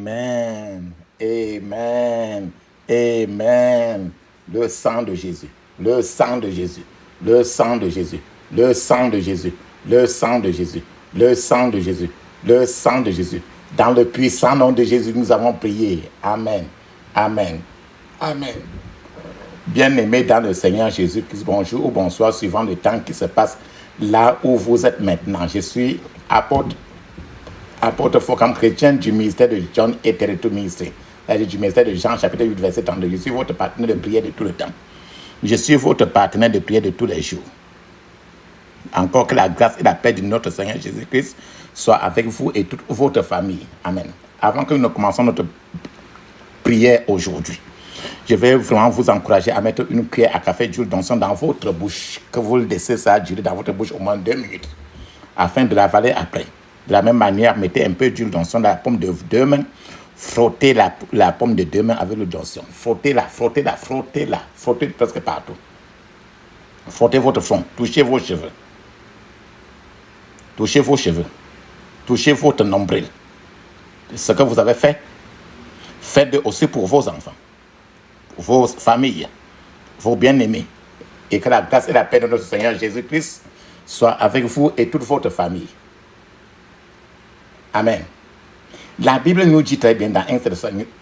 Amen. Amen. Amen. Le sang de Jésus. Le sang de Jésus. Le sang de Jésus. Le sang de Jésus. Le sang de Jésus. Le sang de Jésus. Le sang de Jésus. Dans le puissant nom de Jésus, nous avons prié. Amen. Amen. Amen. Bien-aimés dans le Seigneur Jésus-Christ, bonjour ou bonsoir, suivant le temps qui se passe là où vous êtes maintenant. Je suis apôtre Focam chrétien du ministère de John et Territory Ministry, du ministère de Jean, chapitre 8, verset 32. Je suis votre partenaire de prière de tout le temps. Je suis votre partenaire de prière de tous les jours. Encore que la grâce et la paix de notre Seigneur Jésus-Christ soient avec vous et toute votre famille. Amen. Avant que nous commencions notre prière aujourd'hui, je vais vraiment vous encourager à mettre une cuillère à café d'huile d'onction dans votre bouche, que vous laissez ça durer dans votre bouche au moins 2 minutes, afin de l'avaler après. De la même manière, mettez un peu d'huile d'onction dans la paume de 2 mains, frottez la paume de 2 mains avec l'huile d'onction. Frottez-la, frottez-la, frottez-la, frottez presque partout. Frottez votre front, touchez vos cheveux. Touchez vos cheveux. Touchez votre nombril. Ce que vous avez fait, faites-le aussi pour vos enfants, vos familles, vos bien-aimés. Et que la grâce et la paix de notre Seigneur Jésus-Christ soient avec vous et toute votre famille. Amen. La Bible nous dit très bien dans 1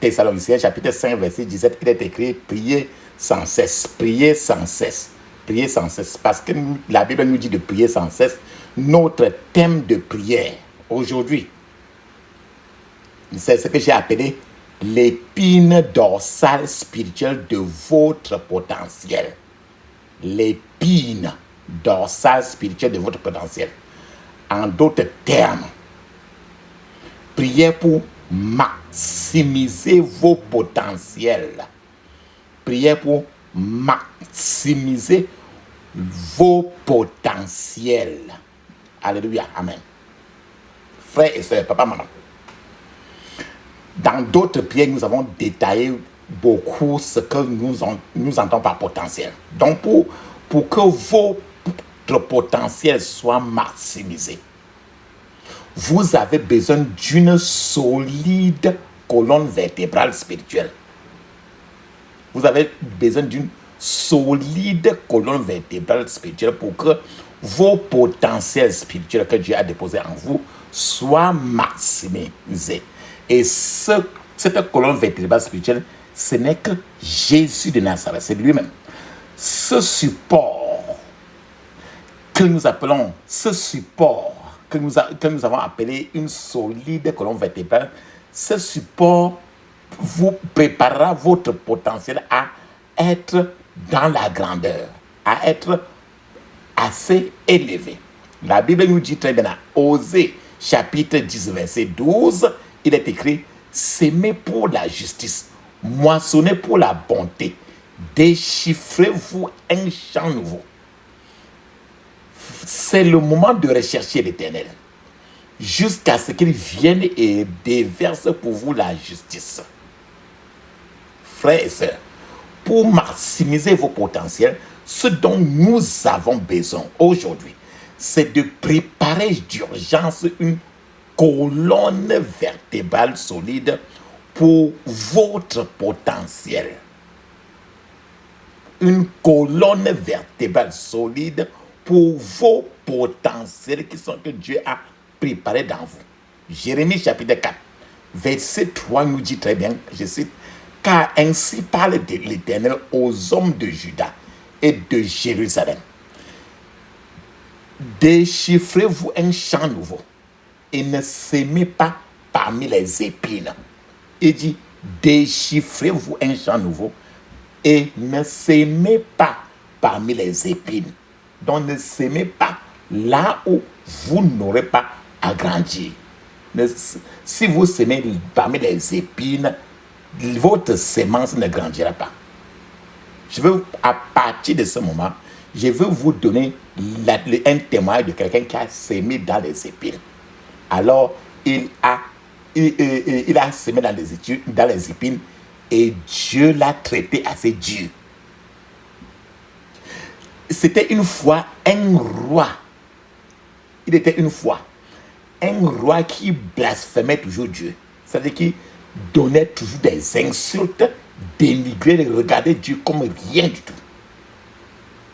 Thessaloniciens, chapitre 5, verset 17, il est écrit, priez sans cesse, priez sans cesse, priez sans cesse. Parce que la Bible nous dit de prier sans cesse. Notre thème de prière aujourd'hui, c'est ce que j'ai appelé l'épine dorsale spirituelle de votre potentiel. L'épine dorsale spirituelle de votre potentiel. En d'autres termes, priez pour maximiser vos potentiels. Priez pour maximiser vos potentiels. Alléluia. Amen. Frères et sœurs, papa, maman. Dans d'autres prières, nous avons détaillé beaucoup ce que nous entendons par potentiel. Donc, pour que votre potentiel soit maximisé, vous avez besoin d'une solide colonne vertébrale spirituelle. Vous avez besoin d'une solide colonne vertébrale spirituelle pour que vos potentiels spirituels que Dieu a déposés en vous soient maximisés. Et cette colonne vertébrale spirituelle, ce n'est que Jésus de Nazareth, c'est lui-même. Ce support que nous appelons, que nous avons appelé une solide colonne vertébrale, ce support vous préparera votre potentiel à être dans la grandeur, à être assez élevé. La Bible nous dit très bien dans Osée, chapitre 10, verset 12, il est écrit, s'aimer pour la justice, moissonnez pour la bonté, déchiffrez-vous un champ nouveau. C'est le moment de rechercher l'Éternel, jusqu'à ce qu'il vienne et déverse pour vous la justice. Frères et sœurs, pour maximiser vos potentiels, ce dont nous avons besoin aujourd'hui, c'est de préparer d'urgence une colonne vertébrale solide pour votre potentiel. Une colonne vertébrale solide pour vos potentiels que Dieu a préparés dans vous. Jérémie chapitre 4, verset 3 nous dit très bien, je cite, « Car ainsi parle l'Éternel aux hommes de Juda et de Jérusalem. Déchiffrez-vous un champ nouveau et ne s'aimez pas parmi les épines. » Il dit, déchiffrez-vous un champ nouveau et ne s'aimez pas parmi les épines. Donc ne s'aimez pas là où vous n'aurez pas à grandir. Si vous s'aimez parmi les épines, votre sémence ne grandira pas. À partir de ce moment, je veux vous donner un témoignage de quelqu'un qui a sémé dans les épines. Alors, il a sémé dans les épines et Dieu l'a traité assez dur. C'était une fois un roi. Il était une fois un roi qui blasphémait toujours Dieu. C'est-à-dire qu'il donnait toujours des insultes, dénigrait, regardait Dieu comme rien du tout.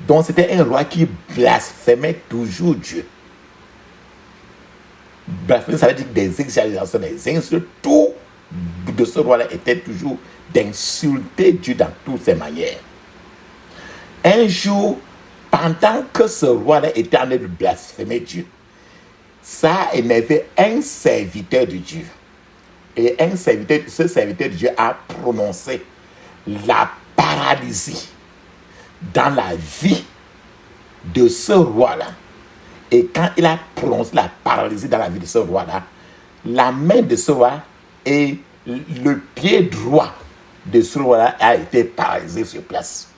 Donc c'était un roi qui blasphémait toujours Dieu. Blasphémer, ça veut dire des exagérations, des insultes. Tout de ce roi-là était toujours d'insulter Dieu dans toutes ses manières. Un jour, pendant que ce roi-là était en train de blasphémer Dieu, ça a énervé un serviteur de Dieu. Et ce serviteur de Dieu a prononcé la paralysie dans la vie de ce roi-là. Et quand il a prononcé la paralysie dans la vie de ce roi-là, la main de ce roi et le pied droit de ce roi-là a été paralysé sur place.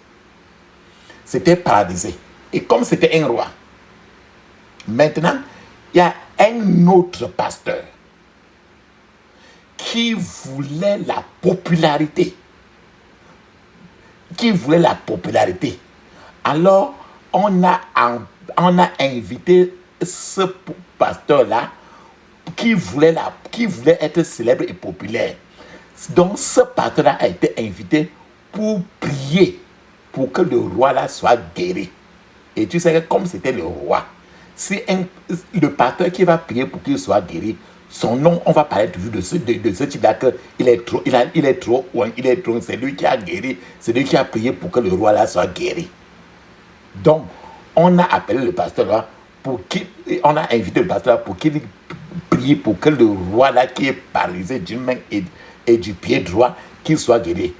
C'était paralysé. Et comme c'était un roi, maintenant, il y a un autre pasteur qui voulait la popularité. Alors, on a invité ce pasteur-là qui voulait être célèbre et populaire. Donc, ce pasteur-là a été invité pour prier pour que le roi-là soit guéri. Et tu sais que comme c'était le roi, si le pasteur qui va prier pour qu'il soit guéri, son nom, on va parler toujours de ce type-là, qu'il est trop, c'est lui qui a guéri, c'est lui qui a prié pour que le roi-là soit guéri. Donc, on a appelé le pasteur là on a invité le pasteur là pour qu'il prie pour que le roi là qui est paralysé d'une main et du pied droit, qu'il soit guéri.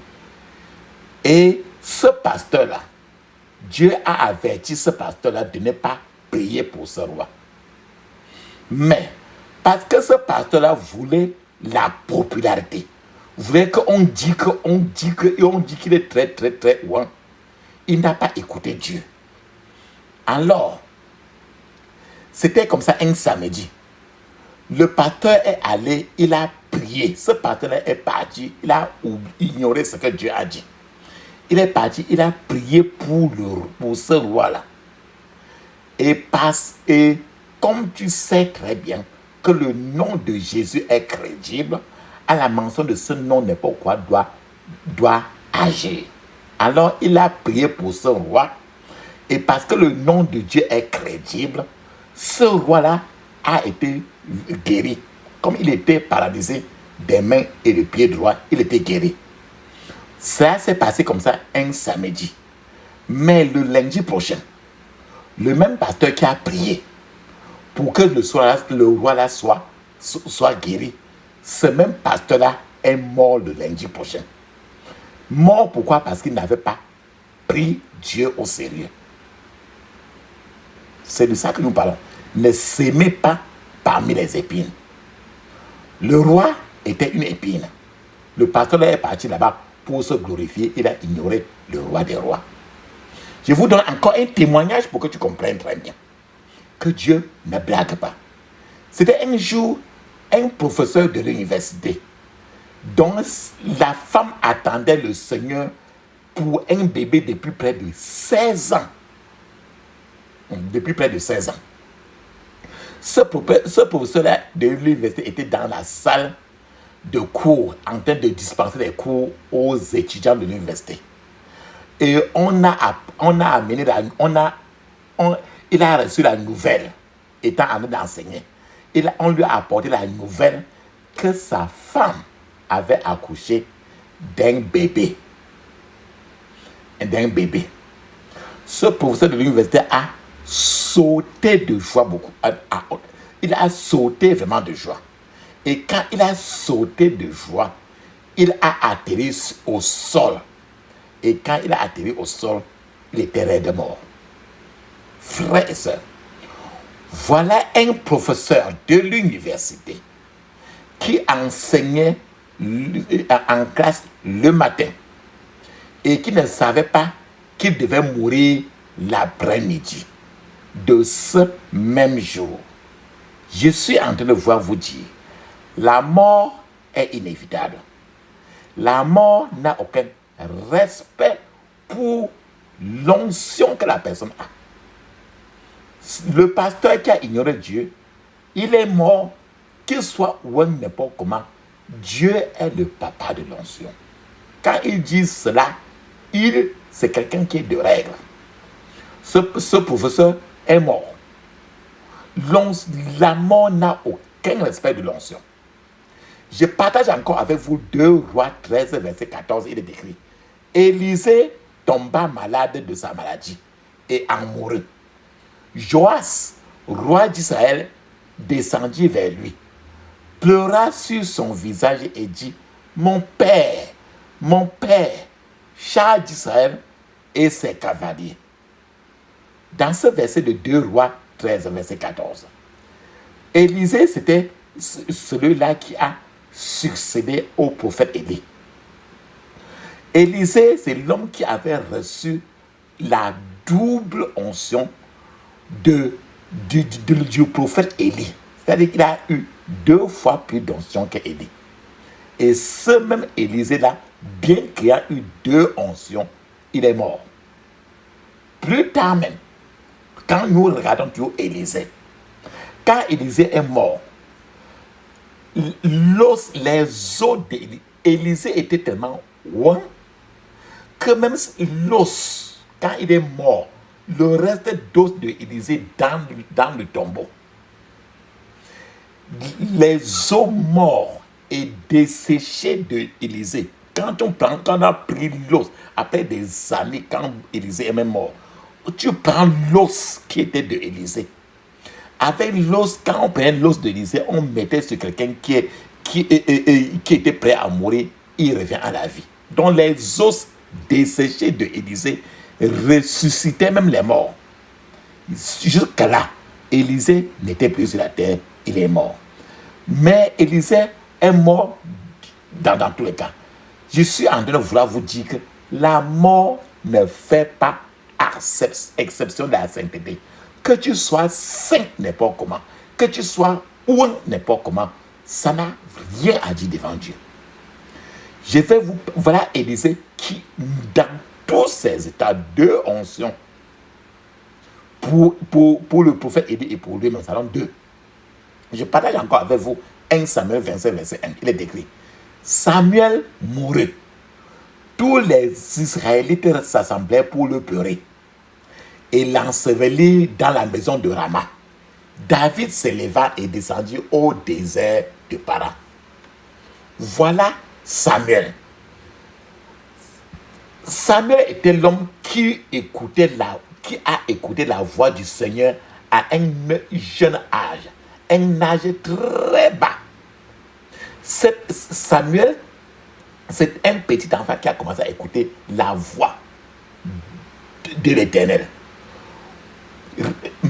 Et ce pasteur là, Dieu a averti ce pasteur là de ne pas prier pour ce roi. Mais, parce que ce pasteur là voulait la popularité, voulait qu'on dit qu'il est très très très loin, il n'a pas écouté Dieu. Alors, c'était comme ça un samedi. Le pasteur est allé, il a prié. Ce pasteur est parti, il a ignoré ce que Dieu a dit. Il est parti, il a prié pour ce roi-là. Et comme tu sais très bien que le nom de Jésus est crédible, à la mention de ce nom, n'importe quoi doit agir. Alors, il a prié pour ce roi. Et parce que le nom de Dieu est crédible, ce roi-là a été guéri. Comme il était paralysé des mains et des pieds droits, il était guéri. Ça s'est passé comme ça un samedi. Mais le lundi prochain, le même pasteur qui a prié pour que le roi-là soit guéri, ce même pasteur-là est mort le lundi prochain. Mort pourquoi? Parce qu'il n'avait pas pris Dieu au sérieux. C'est de ça que nous parlons. Ne s'aimez pas parmi les épines. Le roi était une épine. Le pasteur est parti là-bas pour se glorifier. Il a ignoré le roi des rois. Je vous donne encore un témoignage pour que tu comprennes très bien que Dieu ne blague pas. C'était un jour un professeur de l'université dont la femme attendait le Seigneur pour un bébé depuis près de 16 ans. Depuis près de 16 ans. Ce professeur-là de l'université était dans la salle de cours en train de dispenser des cours aux étudiants de l'université. Et il a reçu la nouvelle, étant en train d'enseigner. On lui a apporté la nouvelle que sa femme avait accouché d'un bébé. Ce professeur de l'université a sauté de joie beaucoup. Il a sauté vraiment de joie. Et quand il a sauté de joie, il a atterri au sol. Et quand il a atterri au sol, il était raide mort. Frères et sœurs, voilà un professeur de l'université qui enseignait en classe le matin et qui ne savait pas qu'il devait mourir l'après-midi de ce même jour. Je suis en train de vous dire, la mort est inévitable. La mort n'a aucun respect pour l'onction que la personne a. Le pasteur qui a ignoré Dieu, il est mort, qu'il soit ou n'importe comment, Dieu est le papa de l'onction. Quand ils disent cela, c'est quelqu'un qui est de règle. Ce professeur est mort. La mort n'a aucun respect de l'onction. Je partage encore avec vous 2 Rois 13, verset 14, il est écrit. Élisée tomba malade de sa maladie et en mourut. Joas, roi d'Israël, descendit vers lui, pleura sur son visage et dit, mon père, char d'Israël et ses cavaliers. Dans ce verset de 2 Rois 13, verset 14, Élisée, c'était celui-là qui a succédé au prophète Élie. Élisée, c'est l'homme qui avait reçu la double onction du prophète Élie. C'est-à-dire qu'il a eu 2 fois plus d'onction qu'Élie. Et ce même Élisée-là, bien qu'il ait eu 2 onction, il est mort. Plus tard même, quand nous regardons toujours Élisée, quand Élisée est mort, les os d'Élisée étaient tellement loin que même l'os, quand il est mort, le reste d'os d'Élisée dans le tombeau, les os morts et desséchés d'Élisée, quand on a pris l'os, après des années, quand Élisée est même mort, tu prends l'os qui était de Élisée. Avec l'os, quand on prenait l'os d'Élisée, on mettait sur quelqu'un qui était prêt à mourir, il revient à la vie. Donc les os desséchés de Élisée ressuscitaient même les morts. Jusqu'à là, Élisée n'était plus sur la terre, il est mort. Mais Élisée est mort dans tous les cas. Je suis en train de vouloir vous dire que la mort ne fait pas exception de la sainteté. Que tu sois saint n'importe comment, que tu sois ou n'importe comment, ça n'a rien à dire devant Dieu. Je vais vous... Voilà Élisée qui, dans tous ses états de onction, pour le prophète Élie et pour lui, nous allons 2. Je partage encore avec vous 1 Samuel 27, verset 1. Il est écrit. Samuel mourut. Tous les Israélites s'assemblèrent pour le pleurer et l'ensevelir dans la maison de Rama. David s'éleva et descendit au désert de Paran. Voilà Samuel. Samuel était l'homme qui a écouté la voix du Seigneur à un jeune âge, un âge très bas. Samuel, c'est un petit enfant qui a commencé à écouter la voix de l'Éternel.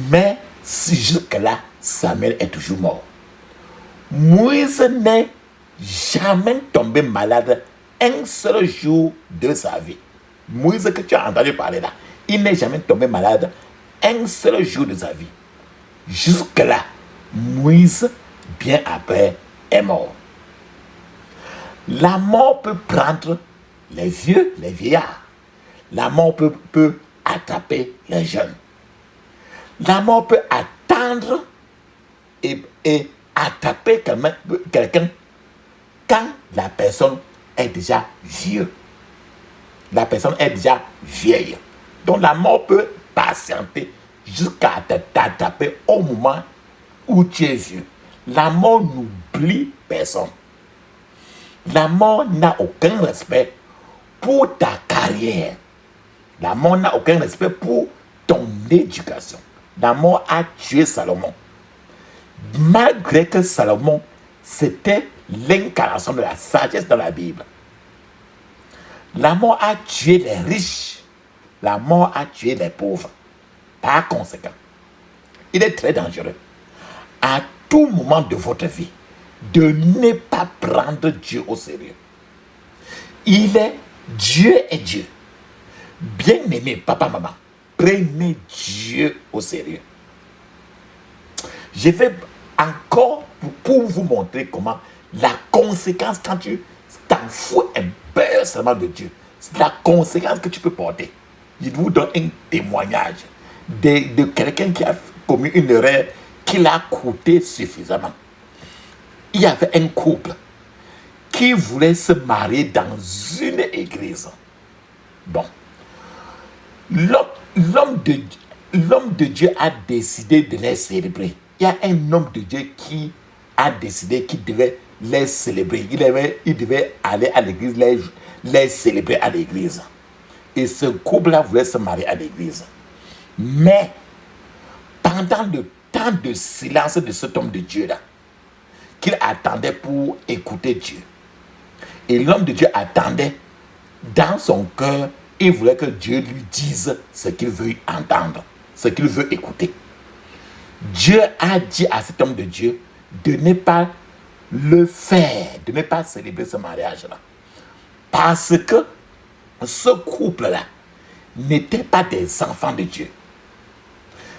Mais jusque-là, Samuel est toujours mort. Moïse n'est jamais tombé malade un seul jour de sa vie. Moïse que tu as entendu parler là, il n'est jamais tombé malade un seul jour de sa vie. Jusque-là, Moïse, bien après, est mort. La mort peut prendre les vieux, les vieillards. La mort peut attraper les jeunes. La mort peut attendre et attraper quelqu'un quand la personne est déjà vieux. La personne est déjà vieille. Donc la mort peut patienter jusqu'à t'attraper au moment où tu es vieux. La mort n'oublie personne. La mort n'a aucun respect pour ta carrière. La mort n'a aucun respect pour ton éducation. La mort a tué Salomon. Malgré que Salomon, c'était l'incarnation de la sagesse dans la Bible. La mort a tué les riches. La mort a tué les pauvres. Par conséquent, il est très dangereux, à tout moment de votre vie, de ne pas prendre Dieu au sérieux. Dieu est Dieu. Bien-aimé, papa, maman, prenez Dieu au sérieux. Je vais encore pour vous montrer comment la conséquence, quand tu t'en fous un peu seulement de Dieu, c'est la conséquence que tu peux porter. Je vous donne un témoignage de quelqu'un qui a commis une erreur qui l'a coûté suffisamment. Il y avait un couple qui voulaient se marier dans une église. Bon, l'homme de Dieu a décidé de les célébrer. Il y a un homme de Dieu qui a décidé qu'il devait les célébrer. Il devait aller à l'église, les célébrer à l'église. Et ce couple-là voulait se marier à l'église. Mais, pendant le temps de silence de cet homme de Dieu-là, qu'il attendait pour écouter Dieu, et l'homme de Dieu attendait dans son cœur, il voulait que Dieu lui dise ce qu'il veut entendre, ce qu'il veut écouter. Dieu a dit à cet homme de Dieu de ne pas le faire, de ne pas célébrer ce mariage-là. Parce que ce couple-là n'était pas des enfants de Dieu.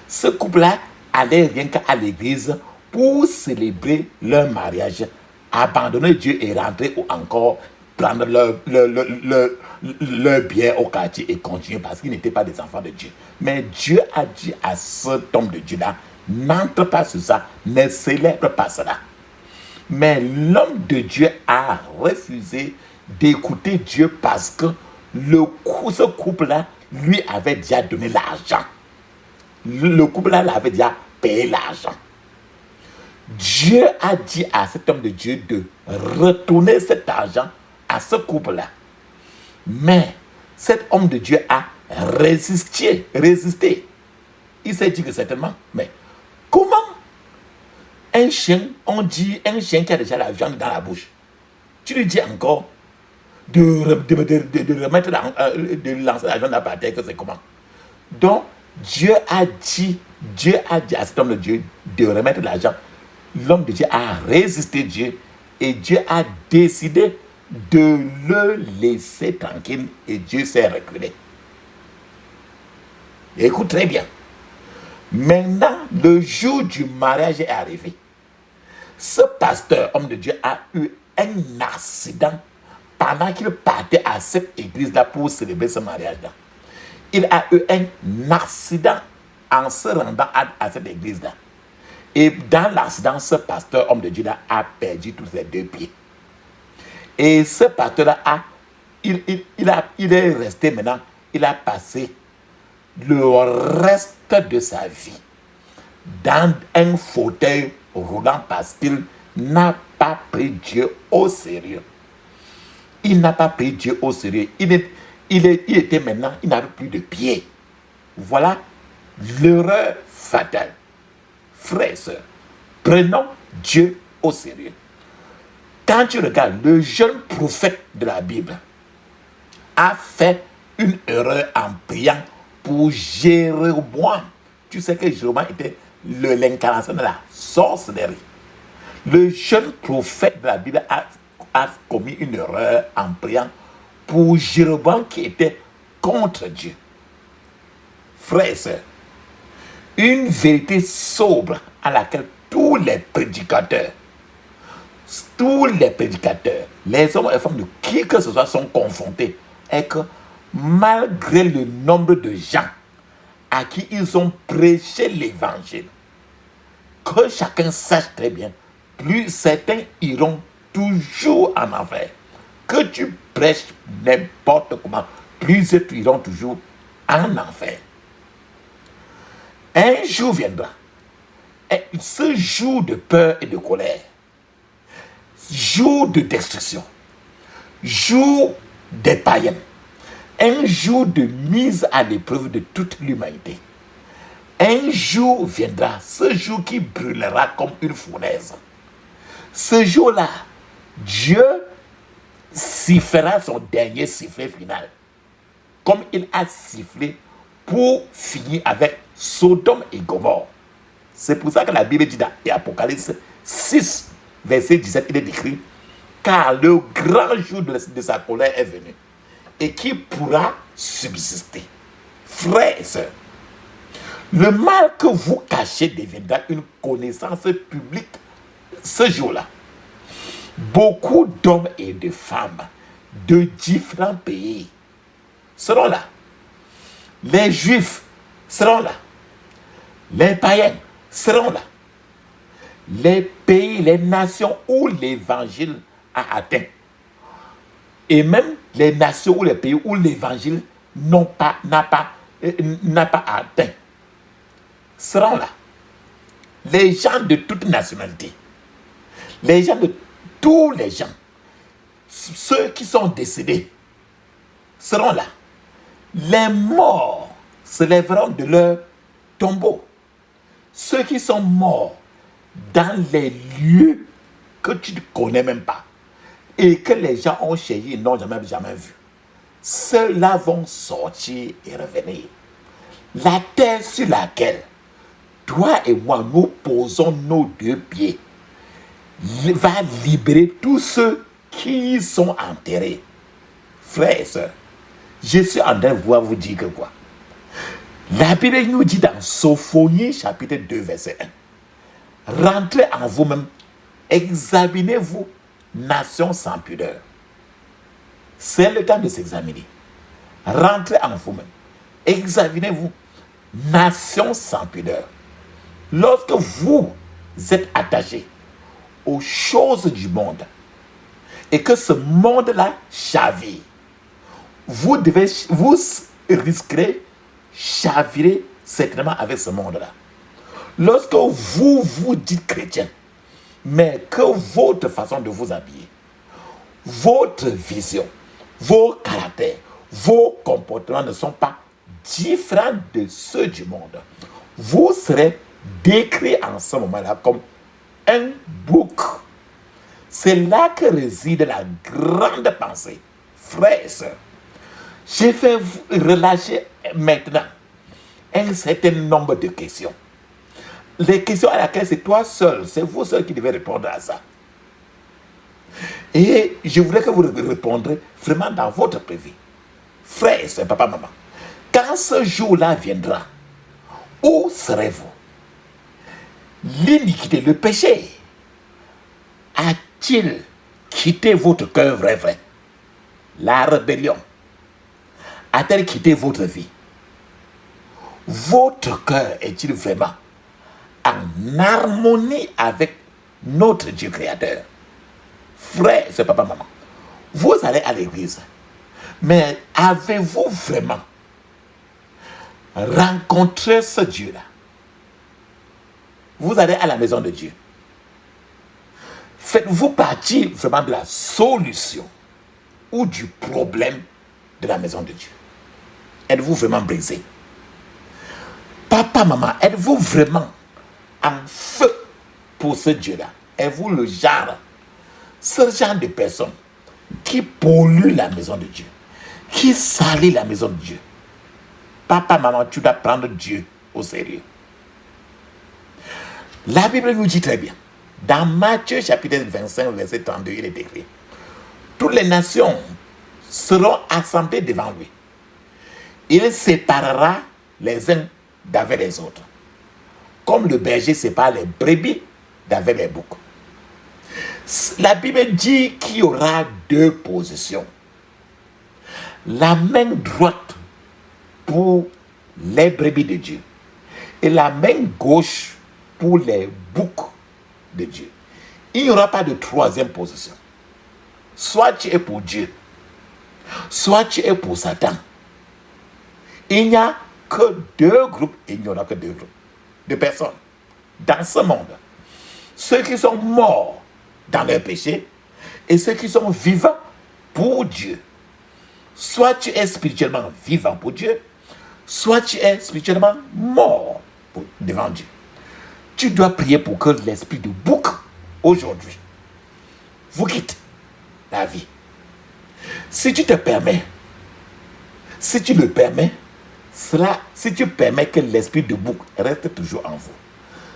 Ce couple-là allait rien qu'à l'église pour célébrer leur mariage, abandonner Dieu et rentrer ou encore prendre leur bien au quartier et continuer parce qu'ils n'étaient pas des enfants de Dieu. Mais Dieu a dit à cet homme de Dieu-là, n'entre pas sur ça, ne célèbre pas cela. Mais l'homme de Dieu a refusé d'écouter Dieu parce que ce couple-là lui avait déjà donné l'argent. Le couple-là l'avait déjà payé l'argent. Dieu a dit à cet homme de Dieu de retourner cet argent à ce couple-là. Mais cet homme de Dieu a résisté. Il s'est dit que certainement, mais comment un chien, on dit un chien qui a déjà la viande dans la bouche, tu lui dis encore de remettre de lancer la viande à terre, que c'est comment? Donc, Dieu a dit à cet homme de Dieu de remettre l'argent. L'homme de Dieu a résisté Dieu et Dieu a décidé de le laisser tranquille et Dieu s'est reculé. Écoute très bien. Maintenant, le jour du mariage est arrivé. Ce pasteur, homme de Dieu, a eu un accident pendant qu'il partait à cette église-là pour célébrer ce mariage-là. Il a eu un accident en se rendant à cette église-là. Et dans l'accident, ce pasteur, homme de Dieu-là, a perdu tous ses deux pieds. Et ce pasteur-là, il est resté maintenant, il a passé le reste de sa vie dans un fauteuil roulant parce qu'il n'a pas pris Dieu au sérieux. Il n'a pas pris Dieu au sérieux. Il était maintenant, il n'avait plus de pieds. Voilà l'erreur fatale. Frères et sœurs, prenons Dieu au sérieux. Quand tu regardes, le jeune prophète de la Bible a fait une erreur en priant pour Jéroboam. Tu sais que Jéroboam était l'incarnation de la sorcellerie. Le jeune prophète de la Bible a commis une erreur en priant pour Jéroboam qui était contre Dieu. Frères et sœurs, une vérité sobre à laquelle tous les prédicateurs, les hommes et femmes de qui que ce soit sont confrontés, est que malgré le nombre de gens à qui ils ont prêché l'évangile, que chacun sache très bien, plus certains iront toujours en enfer. Que tu prêches n'importe comment, plus ils iront toujours en enfer. Un jour viendra, et ce jour de peur et de colère, jour de destruction, jour des païens, un jour de mise à l'épreuve de toute l'humanité. Un jour viendra, ce jour qui brûlera comme une fournaise. Ce jour-là, Dieu sifflera son dernier sifflet final, comme il a sifflé pour finir avec Sodome et Gomorrhe. C'est pour ça que la Bible dit dans Apocalypse 6, verset 17, il est écrit, car le grand jour de sa colère est venu, et qui pourra subsister. Frères et sœurs, le mal que vous cachez deviendra une connaissance publique ce jour-là. Beaucoup d'hommes et de femmes de différents pays seront là. Les Juifs seront là. Les païens seront là. Les pays, les nations où l'évangile a atteint Et même les nations ou les pays où l'évangile n'a pas atteint seront là. Les gens de toute nationalité, les gens de tous les gens, ceux qui sont décédés seront là. Les morts se lèveront de leur tombeau. Ceux qui sont morts dans les lieux que tu ne connais même pas et que les gens ont cherché et n'ont jamais vu, ceux-là vont sortir et revenir. La terre sur laquelle toi et moi nous posons nos deux pieds va libérer tous ceux qui sont enterrés. Frères et sœurs, je suis en train de vous dire que quoi? La Bible nous dit dans Sophonie chapitre 2 verset 1, rentrez en vous-même, examinez-vous, nation sans pudeur. C'est le temps de s'examiner. Rentrez en vous-même, examinez-vous, nation sans pudeur. Lorsque vous êtes attaché aux choses du monde et que ce monde-là chavire, vous risquerez chavirer certainement avec ce monde-là. Lorsque vous vous dites chrétien, mais que votre façon de vous habiller, votre vision, vos caractères, vos comportements ne sont pas différents de ceux du monde, vous serez décrit en ce moment-là comme un bouc. C'est là que réside la grande pensée. Frères et sœurs, j'ai fait relâcher maintenant un certain nombre de questions. Les questions à laquelle c'est toi seul, c'est vous seul qui devez répondre à ça. Et je voudrais que vous répondrez vraiment dans votre prévu. Frères et sœurs, papa, maman, quand ce jour-là viendra, où serez-vous? L'iniquité, le péché, a-t-il quitté votre cœur vrai? La rébellion a-t-elle quitté votre vie? Votre cœur est-il vraiment en harmonie avec notre Dieu créateur? Frère, c'est papa, maman, vous allez à l'église, mais avez-vous vraiment rencontré ce Dieu-là? Vous allez à la maison de Dieu. Faites-vous partie vraiment de la solution ou du problème de la maison de Dieu? Êtes-vous vraiment brisé? Papa, maman, êtes-vous vraiment en feu pour ce Dieu-là? Êtes-vous le genre, ce genre de personne qui pollue la maison de Dieu, qui salit la maison de Dieu? Papa, maman, tu dois prendre Dieu au sérieux. La Bible nous dit très bien, dans Matthieu chapitre 25, verset 32, il est écrit: toutes les nations seront assemblées devant lui. Il séparera les uns d'avec les autres, comme le berger sépare les brebis d'avec les boucs. La Bible dit qu'il y aura deux positions. La main droite pour les brebis de Dieu et la main gauche pour les boucs de Dieu. Il n'y aura pas de troisième position. Soit tu es pour Dieu, soit tu es pour Satan. Il n'y a que deux groupes, il n'y aura que deux groupes de personnes dans ce monde. Ceux qui sont morts dans leur péché et ceux qui sont vivants pour Dieu. Soit tu es spirituellement vivant pour Dieu, soit tu es spirituellement mort devant Dieu. Tu dois prier pour que l'esprit de bouc aujourd'hui vous quitte la vie. Si tu te permets, si tu le permets, si tu permets que l'esprit de bouc reste toujours en vous,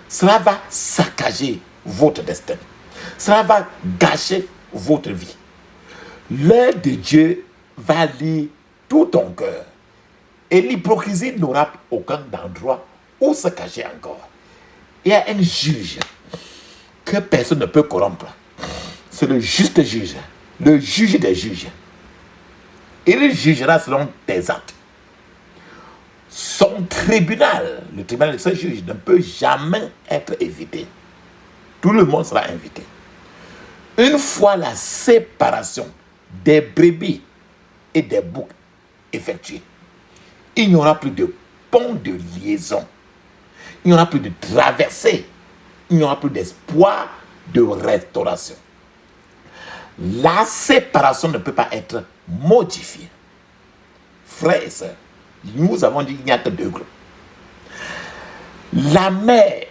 cela va saccager votre destin. Cela va gâcher votre vie. L'œil de Dieu va lire tout ton cœur. Et l'hypocrisie n'aura aucun endroit où se cacher encore. Il y a un juge que personne ne peut corrompre. C'est le juste juge, le juge des juges. Il jugera selon tes actes. Son tribunal, le tribunal de ce juge, ne peut jamais être évité. Tout le monde sera invité. Une fois la séparation des brebis et des boucs effectués. Il n'y aura plus de pont de liaison. Il n'y aura plus de traversée. Il n'y aura plus d'espoir de restauration. La séparation ne peut pas être modifiée. Frères et sœurs, nous avons dit qu'il n'y a que deux groupes. La mère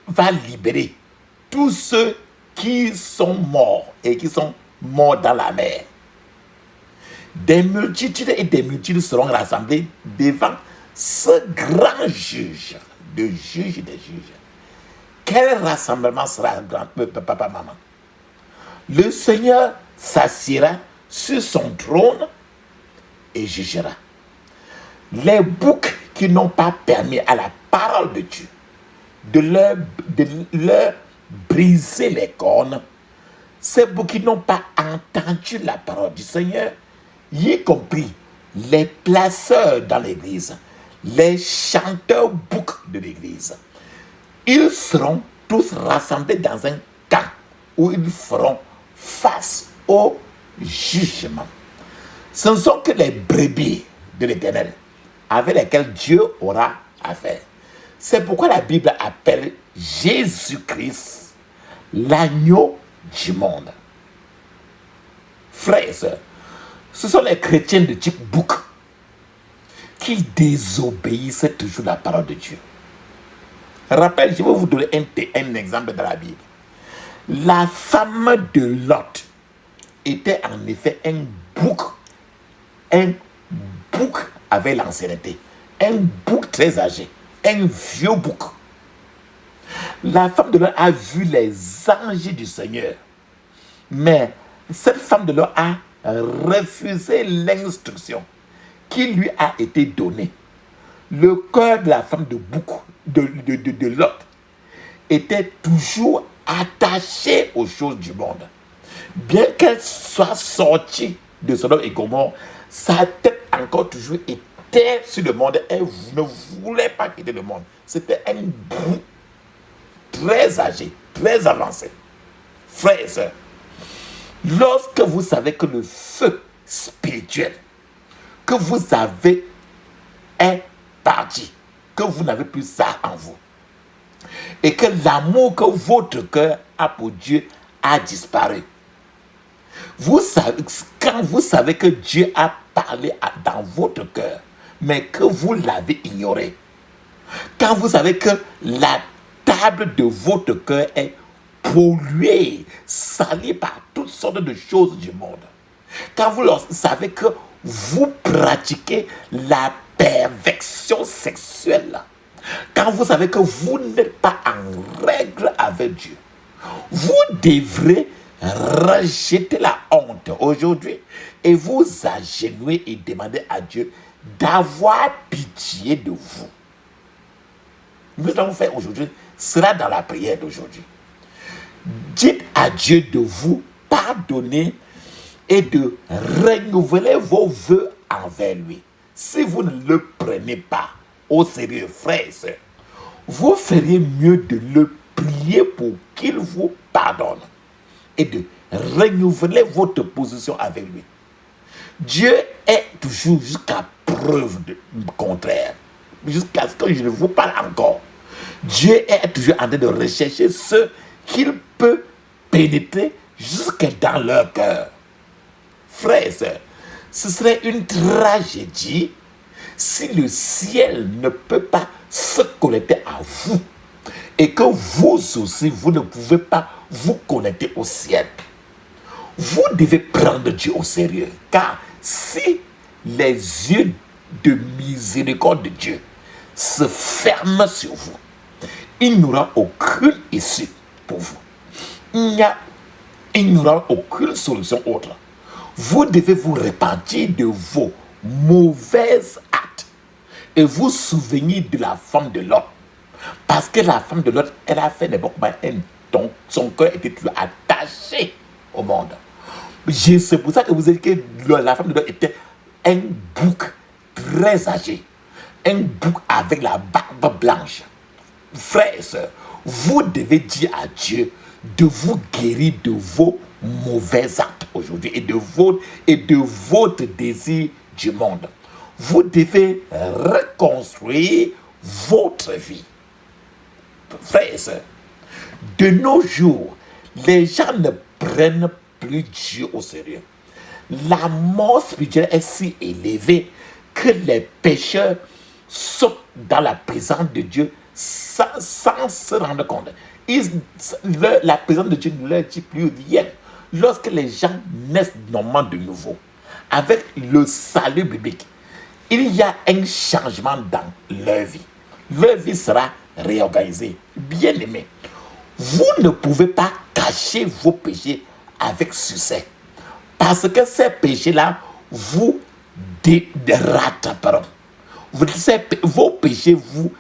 va libérer tous ceux qui sont morts et qui sont morts dans la mer. Des multitudes et des multitudes seront rassemblées devant ce grand juge, de juge des juges. Quel rassemblement sera grand, papa, maman? Le Seigneur s'assiera sur son trône et jugera. Les boucs qui n'ont pas permis à la parole de Dieu de leur briser les cornes, ces boucs qui n'ont pas entendu la parole du Seigneur, y compris les placeurs dans l'église, les chanteurs boucs de l'église, ils seront tous rassemblés dans un camp où ils feront face au jugement. Ce ne sont que les brebis de l'Éternel avec lesquelles Dieu aura affaire. C'est pourquoi la Bible appelle Jésus-Christ l'agneau du monde. Frères et sœurs, ce sont les chrétiens de type bouc qui désobéissent toujours la parole de Dieu. Rappelez, je vais vous donner un exemple dans la Bible. La femme de Lot était en effet un bouc avec l'ancienneté, un bouc très âgé, un vieux bouc. La femme de Lot a vu les anges du Seigneur, mais cette femme de Lot a refusé l'instruction qui lui a été donnée. Le cœur de la femme de bouc de Lot était toujours attaché aux choses du monde. Bien qu'elle soit sortie de Sodome et Gomorrhe, sa tête encore toujours était sur le monde. Elle ne voulait pas quitter le monde. C'était un bouc très âgé, très avancé. Frères et sœurs, lorsque vous savez que le feu spirituel que vous avez est parti, que vous n'avez plus ça en vous, et que l'amour que votre cœur a pour Dieu a disparu. Vous savez, quand vous savez que Dieu a parlé dans votre cœur, mais que vous l'avez ignoré, quand vous savez que la table de votre cœur est polluée, salie par toutes sortes de choses du monde, quand vous savez que vous pratiquez la perversion sexuelle, quand vous savez que vous n'êtes pas en règle avec Dieu, vous devrez rejeter la honte aujourd'hui et vous agenouiller et demander à Dieu d'avoir pitié de vous. Nous allons faire aujourd'hui, sera dans la prière d'aujourd'hui. Dites à Dieu de vous pardonner et de renouveler vos vœux envers lui. Si vous ne le prenez pas au sérieux, frères et sœurs, vous feriez mieux de le prier pour qu'il vous pardonne et de renouveler votre position avec lui. Dieu est toujours jusqu'à preuve de contraire, jusqu'à ce que je ne vous parle encore. Dieu est toujours en train de rechercher ceux qu'il peut pénétrer jusque dans leur cœur. Frères et sœurs, ce serait une tragédie si le ciel ne peut pas se connecter à vous et que vous aussi, vous ne pouvez pas vous connecter au ciel. Vous devez prendre Dieu au sérieux, car si les yeux de miséricorde de Dieu se ferment sur vous, il n'y aura aucune issue pour vous. Il n'y aura aucune solution autre. Vous devez vous repentir de vos mauvaises actes et vous souvenir de la femme de Lot. Parce que la femme de Lot, elle a fait n'importe quoi, donc son cœur était toujours attaché au monde. C'est pour ça que vous avez dit que la femme de Lot était un bouc très âgé, un bouc avec la barbe blanche. Frères et sœurs, vous devez dire à Dieu de vous guérir de vos mauvais actes aujourd'hui et de votre désir du monde. Vous devez reconstruire votre vie. Frères et sœurs, de nos jours, les gens ne prennent plus Dieu au sérieux. La mort spirituelle est si élevée que les pécheurs sautent dans la présence de Dieu sans se rendre compte. La présence de Dieu ne leur dit plus rien. Lorsque les gens naissent normalement de nouveau, avec le salut biblique, il y a un changement dans leur vie. Leur vie sera réorganisée. Bien-aimés, vous ne pouvez pas cacher vos péchés avec succès. Parce que ces péchés-là vous rattraperont. Vos péchés vous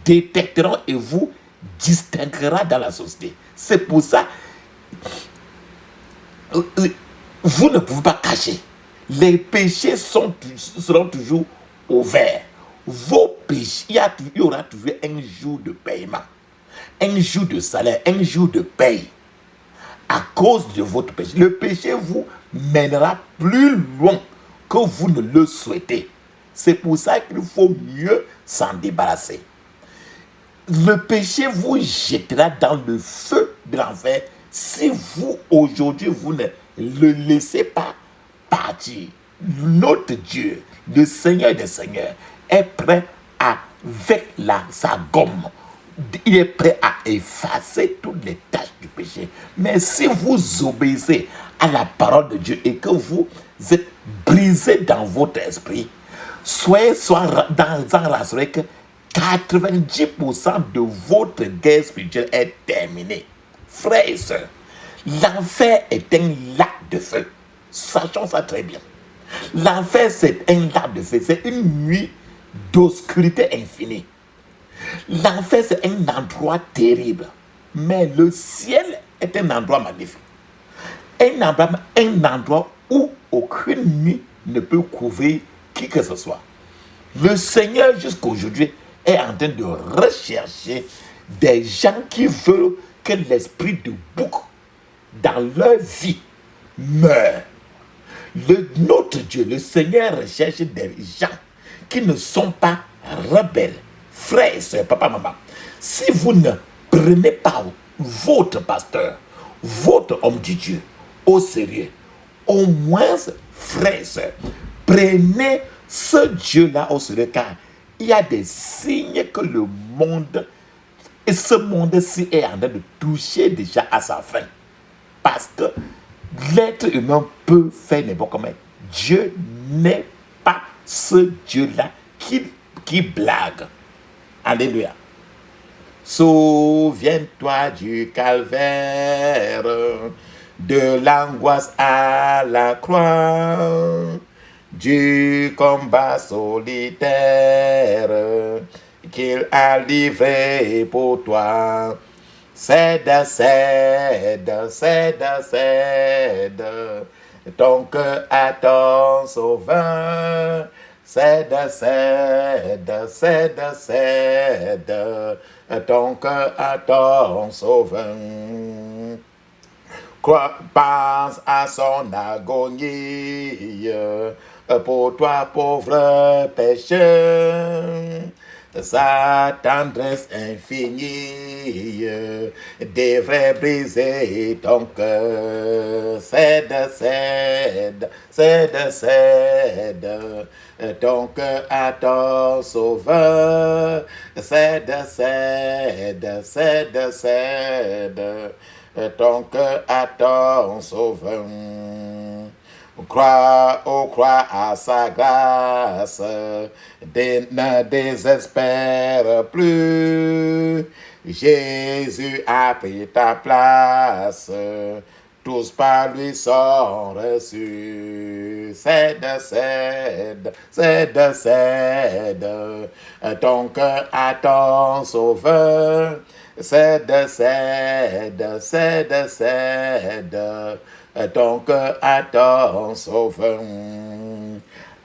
détecteront et vous distinguera dans la société. C'est pour ça vous ne pouvez pas cacher. Les péchés seront toujours ouverts. Vos péchés, il y aura toujours un jour de paiement, un jour de salaire, un jour de paye. À cause de votre péché. Le péché vous mènera plus loin que vous ne le souhaitez. C'est pour ça qu'il faut mieux s'en débarrasser. Le péché vous jettera dans le feu de l'enfer si vous, aujourd'hui, vous ne le laissez pas partir. Notre Dieu, le Seigneur des Seigneurs, est prêt avec sa gomme. Il est prêt à effacer toutes les tâches du péché. Mais si vous obéissez à la parole de Dieu et que vous êtes brisé dans votre esprit, soyez rassurés que 90% de votre guerre spirituelle est terminée. Frères et sœurs, l'enfer est un lac de feu. Sachons ça très bien. L'enfer, c'est un lac de feu. C'est une nuit d'obscurité infinie. L'enfer, c'est un endroit terrible. Mais le ciel est un endroit magnifique. Un endroit où aucune nuit ne peut couvrir qui que ce soit. Le Seigneur, jusqu'à aujourd'hui, est en train de rechercher des gens qui veulent que l'esprit de bouc dans leur vie meure. Notre Dieu, le Seigneur, recherche des gens qui ne sont pas rebelles. Frères et sœurs, papa, maman, si vous ne prenez pas votre pasteur, votre homme de Dieu au sérieux, au moins, frères et sœurs, prenez ce Dieu-là au sérieux, car il y a des signes que le monde, et ce monde-ci est en train de toucher déjà à sa fin. Parce que l'être humain peut faire n'importe comment. Dieu n'est pas ce Dieu-là qui blague. Alléluia. Souviens-toi du calvaire, de l'angoisse à la croix, du combat solitaire qu'il a livré pour toi. Cède ton cœur à ton sauveur. Cède ton cœur à ton sauveur. Pense à son agonie pour toi, pauvre pécheur. Sa tendresse infinie devrait briser ton cœur. Cède ton cœur à ton sauveur. Cède ton cœur à ton sauveur. Crois à sa grâce, ne désespère plus. Jésus a pris ta place, tous par lui sont reçus. Cède ton cœur à ton sauveur. Cède ton cœur à ton sauveur.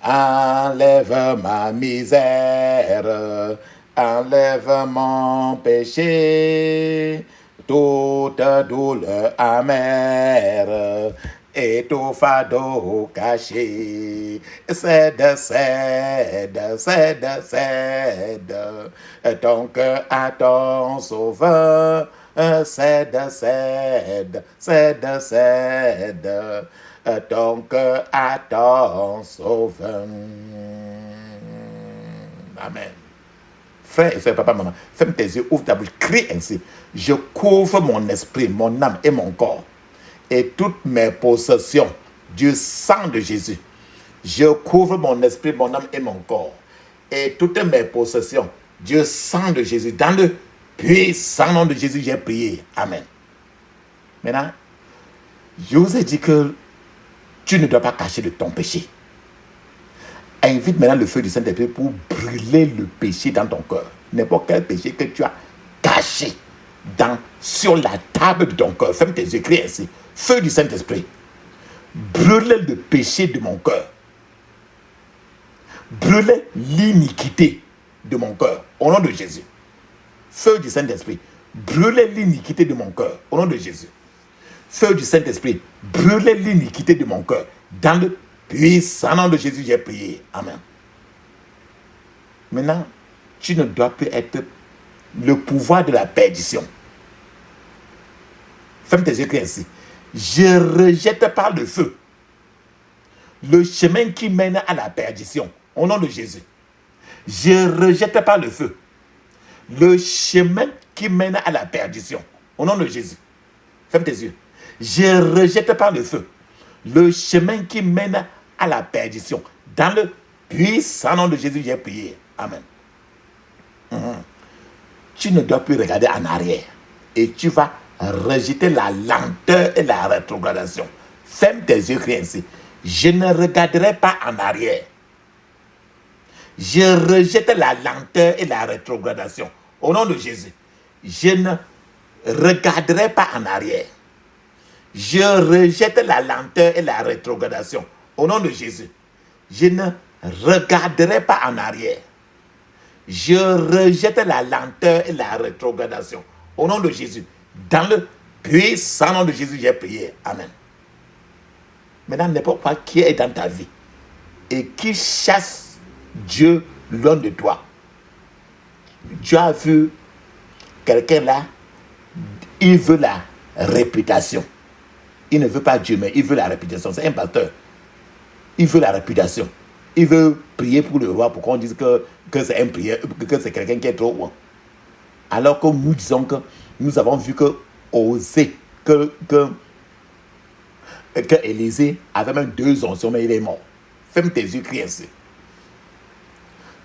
Enlève ma misère, enlève mon péché. toute douleur amère et tout fardeau caché. Cède, cède, cède, cède ton cœur à ton sauveur. Cède, cède, cède, cède ton cœur à ton sauveur. Amen. Frère et soeur, papa, maman, ferme tes yeux, ouvre ta bouche, crie ainsi. Je couvre mon esprit, mon âme et mon corps et toutes mes possessions du sang de Jésus. Je couvre mon esprit, mon âme et mon corps et toutes mes possessions du sang de Jésus. Dans le puissant nom de Jésus, j'ai prié. Amen. Maintenant, je vous ai dit que tu ne dois pas cacher de ton péché. Invite maintenant le feu du Saint-Esprit pour brûler le péché dans ton cœur. N'importe quel péché que tu as caché sur la table de ton cœur. Ferme tes yeux, crie ainsi. Feu du Saint-Esprit, brûlez le péché de mon cœur. Brûlez l'iniquité de mon cœur. Au nom de Jésus. Feu du Saint-Esprit, brûlez l'iniquité de mon cœur. Au nom de Jésus. Feu du Saint-Esprit, brûlez l'iniquité de mon cœur. Dans le puissant nom de Jésus, j'ai prié. Amen. Maintenant, tu ne dois plus être le pouvoir de la perdition. Ferme tes yeux, crie ainsi. Je rejette par le feu le chemin qui mène à la perdition. Au nom de Jésus. Je rejette par le feu le chemin qui mène à la perdition. Au nom de Jésus. Ferme tes yeux. Je rejette par le feu le chemin qui mène à la perdition. Dans le puissant nom de Jésus, j'ai prié. Amen. Tu ne dois plus regarder en arrière. Et tu vas rejeter la lenteur et la rétrogradation. Ferme tes yeux, crie ainsi. Je ne regarderai pas en arrière. Je rejette la lenteur et la rétrogradation. Au nom de Jésus. Je ne regarderai pas en arrière. Je rejette la lenteur et la rétrogradation. Au nom de Jésus. Je ne regarderai pas en arrière. Je rejette la lenteur et la rétrogradation. Au nom de Jésus. Dans le puissant nom de Jésus, j'ai prié. Amen. Maintenant, n'importe quoi qui est dans ta vie et qui chasse Dieu loin de toi. Tu as vu quelqu'un là, il veut la réputation. Il ne veut pas Dieu, mais il veut la réputation. C'est un pasteur. Il veut la réputation. Il veut prier pour le roi pour qu'on dise que c'est un prière, que c'est quelqu'un qui est trop haut. Alors que nous disons que nous avons vu que Osée, que Élisée avait même 2 onctions, mais il est mort. Ferme tes yeux, crie ainsi.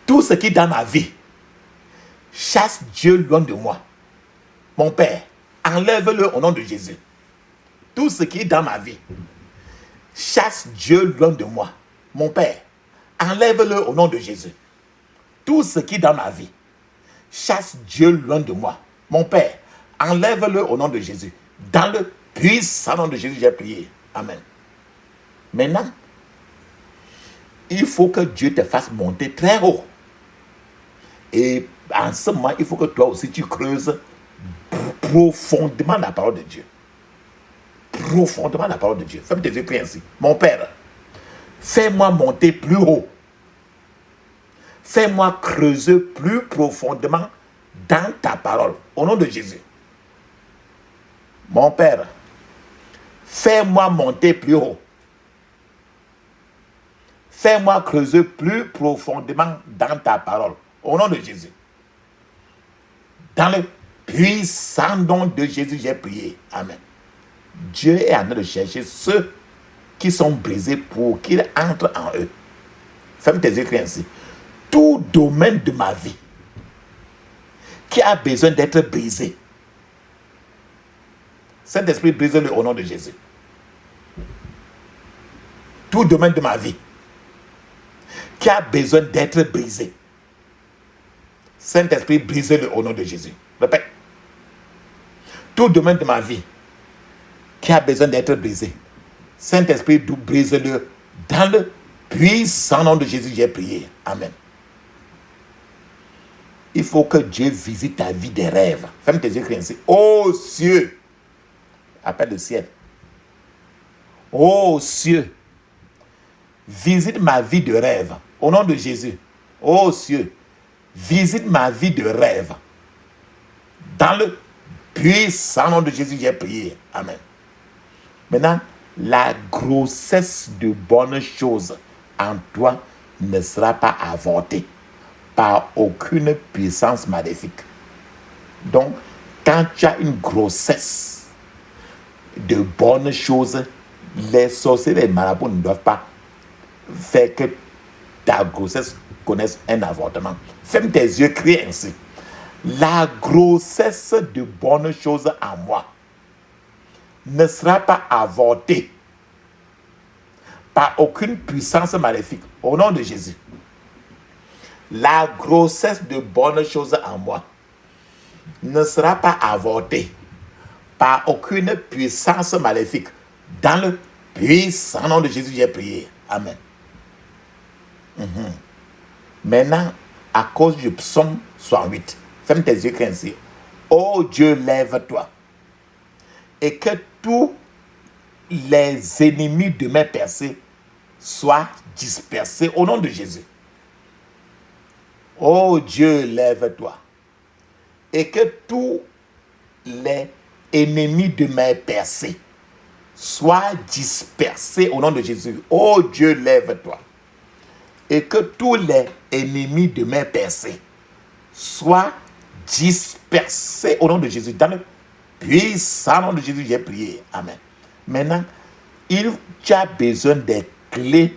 Tout ce qui dans ma vie chasse Dieu loin de moi. Mon Père, enlève-le au nom de Jésus. Tout ce qui est dans ma vie chasse Dieu loin de moi. Mon Père, enlève-le au nom de Jésus. Tout ce qui est dans ma vie chasse Dieu loin de moi. Mon Père, enlève-le au nom de Jésus. Dans le puissant nom de Jésus, j'ai prié. Amen. Maintenant, il faut que Dieu te fasse monter très haut. Et en ce moment, il faut que toi aussi tu creuses profondément la parole de Dieu. Profondément la parole de Dieu. Ferme tes yeux, prie ainsi. Mon Père, fais-moi monter plus haut. Fais-moi creuser plus profondément dans ta parole. Au nom de Jésus. Mon Père, fais-moi monter plus haut. Fais-moi creuser plus profondément dans ta parole. Au nom de Jésus. Dans le puissant nom de Jésus, j'ai prié. Amen. Dieu est en train de chercher ceux qui sont brisés pour qu'ils entrent en eux. Ferme tes yeux, crie ainsi. Tout domaine de ma vie qui a besoin d'être brisé. Saint-Esprit, brise-le au nom de Jésus. Tout domaine de ma vie qui a besoin d'être brisé. Saint-Esprit, brise-le au nom de Jésus. Répète. Tout domaine de ma vie qui a besoin d'être brisé. Saint-Esprit, brise-le dans le puissant nom de Jésus, j'ai prié. Amen. il faut que Dieu visite ta vie des rêves. Ferme tes yeux, crie ainsi. Ô cieux, appelle le ciel. Ô cieux, visite ma vie de rêve. Au nom de Jésus. Ô cieux, visite ma vie de rêve. Dans le puissant nom de Jésus, j'ai prié. Amen. Maintenant, la grossesse de bonnes choses en toi ne sera pas avortée par aucune puissance maléfique. Donc, quand tu as une grossesse de bonnes choses, les sorciers et les marabouts ne doivent pas faire que ta grossesse connaisse un avortement. Ferme tes yeux, crie ainsi. La grossesse de bonnes choses en moi ne sera pas avortée par aucune puissance maléfique. Au nom de Jésus. La grossesse de bonnes choses en moi ne sera pas avortée par aucune puissance maléfique. Dans le puissant nom de Jésus, j'ai prié. Amen. Maintenant, à cause du psaume 108, ferme tes yeux ainsi. Oh Dieu, lève-toi. Et que tous les ennemis de mes pensées soient dispersés au nom de Jésus. Oh Dieu, lève-toi. Et que tous les ennemis de mes pensées soient dispersés au nom de Jésus. Oh Dieu, lève-toi. Et que tous les ennemis de mes pensées soient dispersés au nom de Jésus. Dans le puissant nom de Jésus, j'ai prié. Amen. Maintenant, tu as besoin des clés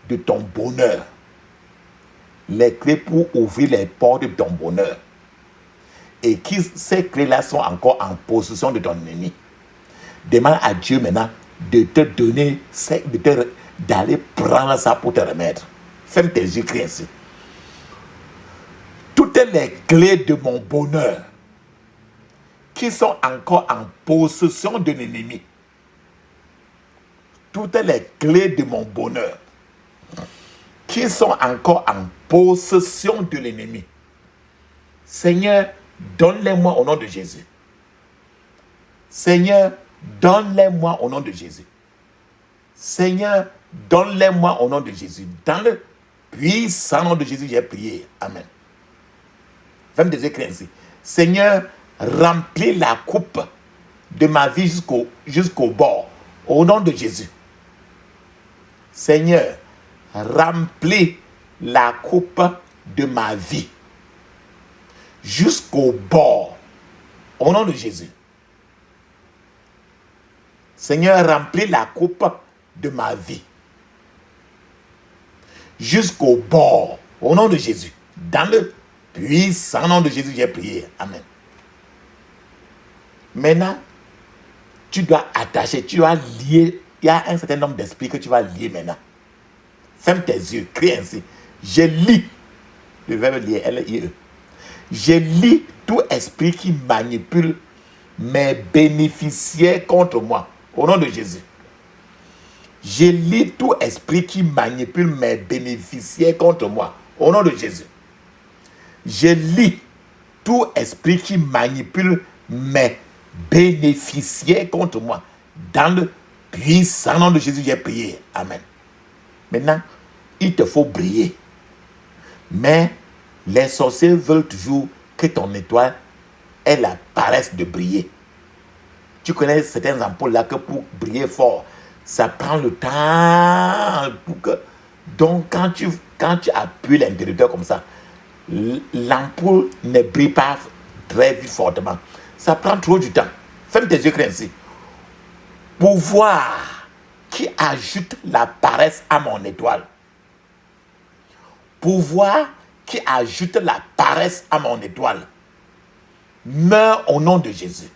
de ton bonheur. Les clés pour ouvrir les portes de ton bonheur. Et ces clés-là sont encore en possession de ton ennemi. Demande à Dieu maintenant de te donner, d'aller prendre ça pour te remettre. Ferme tes yeux, crie ainsi. Toutes les clés de mon bonheur qui sont encore en possession de l'ennemi. Toutes les clés de mon bonheur qui sont encore en possession de l'ennemi. Seigneur, donne-les-moi au nom de Jésus. Seigneur, donne-les-moi au nom de Jésus. Seigneur, donne-les-moi au nom de Jésus. Dans le puissant nom de Jésus, j'ai prié. Amen. Femme des écrits ainsi. Seigneur, remplis la coupe de ma vie jusqu'au bord. Au nom de Jésus. Seigneur, remplis la coupe de ma vie jusqu'au bord. Au nom de Jésus. Seigneur, remplis la coupe de ma vie jusqu'au bord. Au nom de Jésus. Dans le puissant nom de Jésus, j'ai prié. Amen. Maintenant, tu dois attacher, tu dois lier. Il y a un certain nombre d'esprits que tu vas lier maintenant. Ferme tes yeux, crie ainsi. Je lis, le verbe lier, L-I-E. Je lis tout esprit qui manipule mes bénéficiaires contre moi. Au nom de Jésus. Je lis tout esprit qui manipule mes bénéficiaires contre moi. Au nom de Jésus. Je lis tout esprit qui manipule mes bénéficiaires contre moi. Dans le puissant nom de Jésus, j'ai prié. Amen. Maintenant, il te faut briller. Mais les sorciers veulent toujours que ton étoile ait la paresse de briller. Tu connais certaines ampoules-là que pour briller fort, ça prend le temps. Donc, quand tu appuies l'interrupteur comme ça, l'ampoule ne brille pas très vite fortement. Ça prend trop du temps. Ferme tes yeux, crie ainsi. Pouvoir qui ajoute la paresse à mon étoile. Pouvoir qui ajoute la paresse à mon étoile. Meurs au nom de Jésus.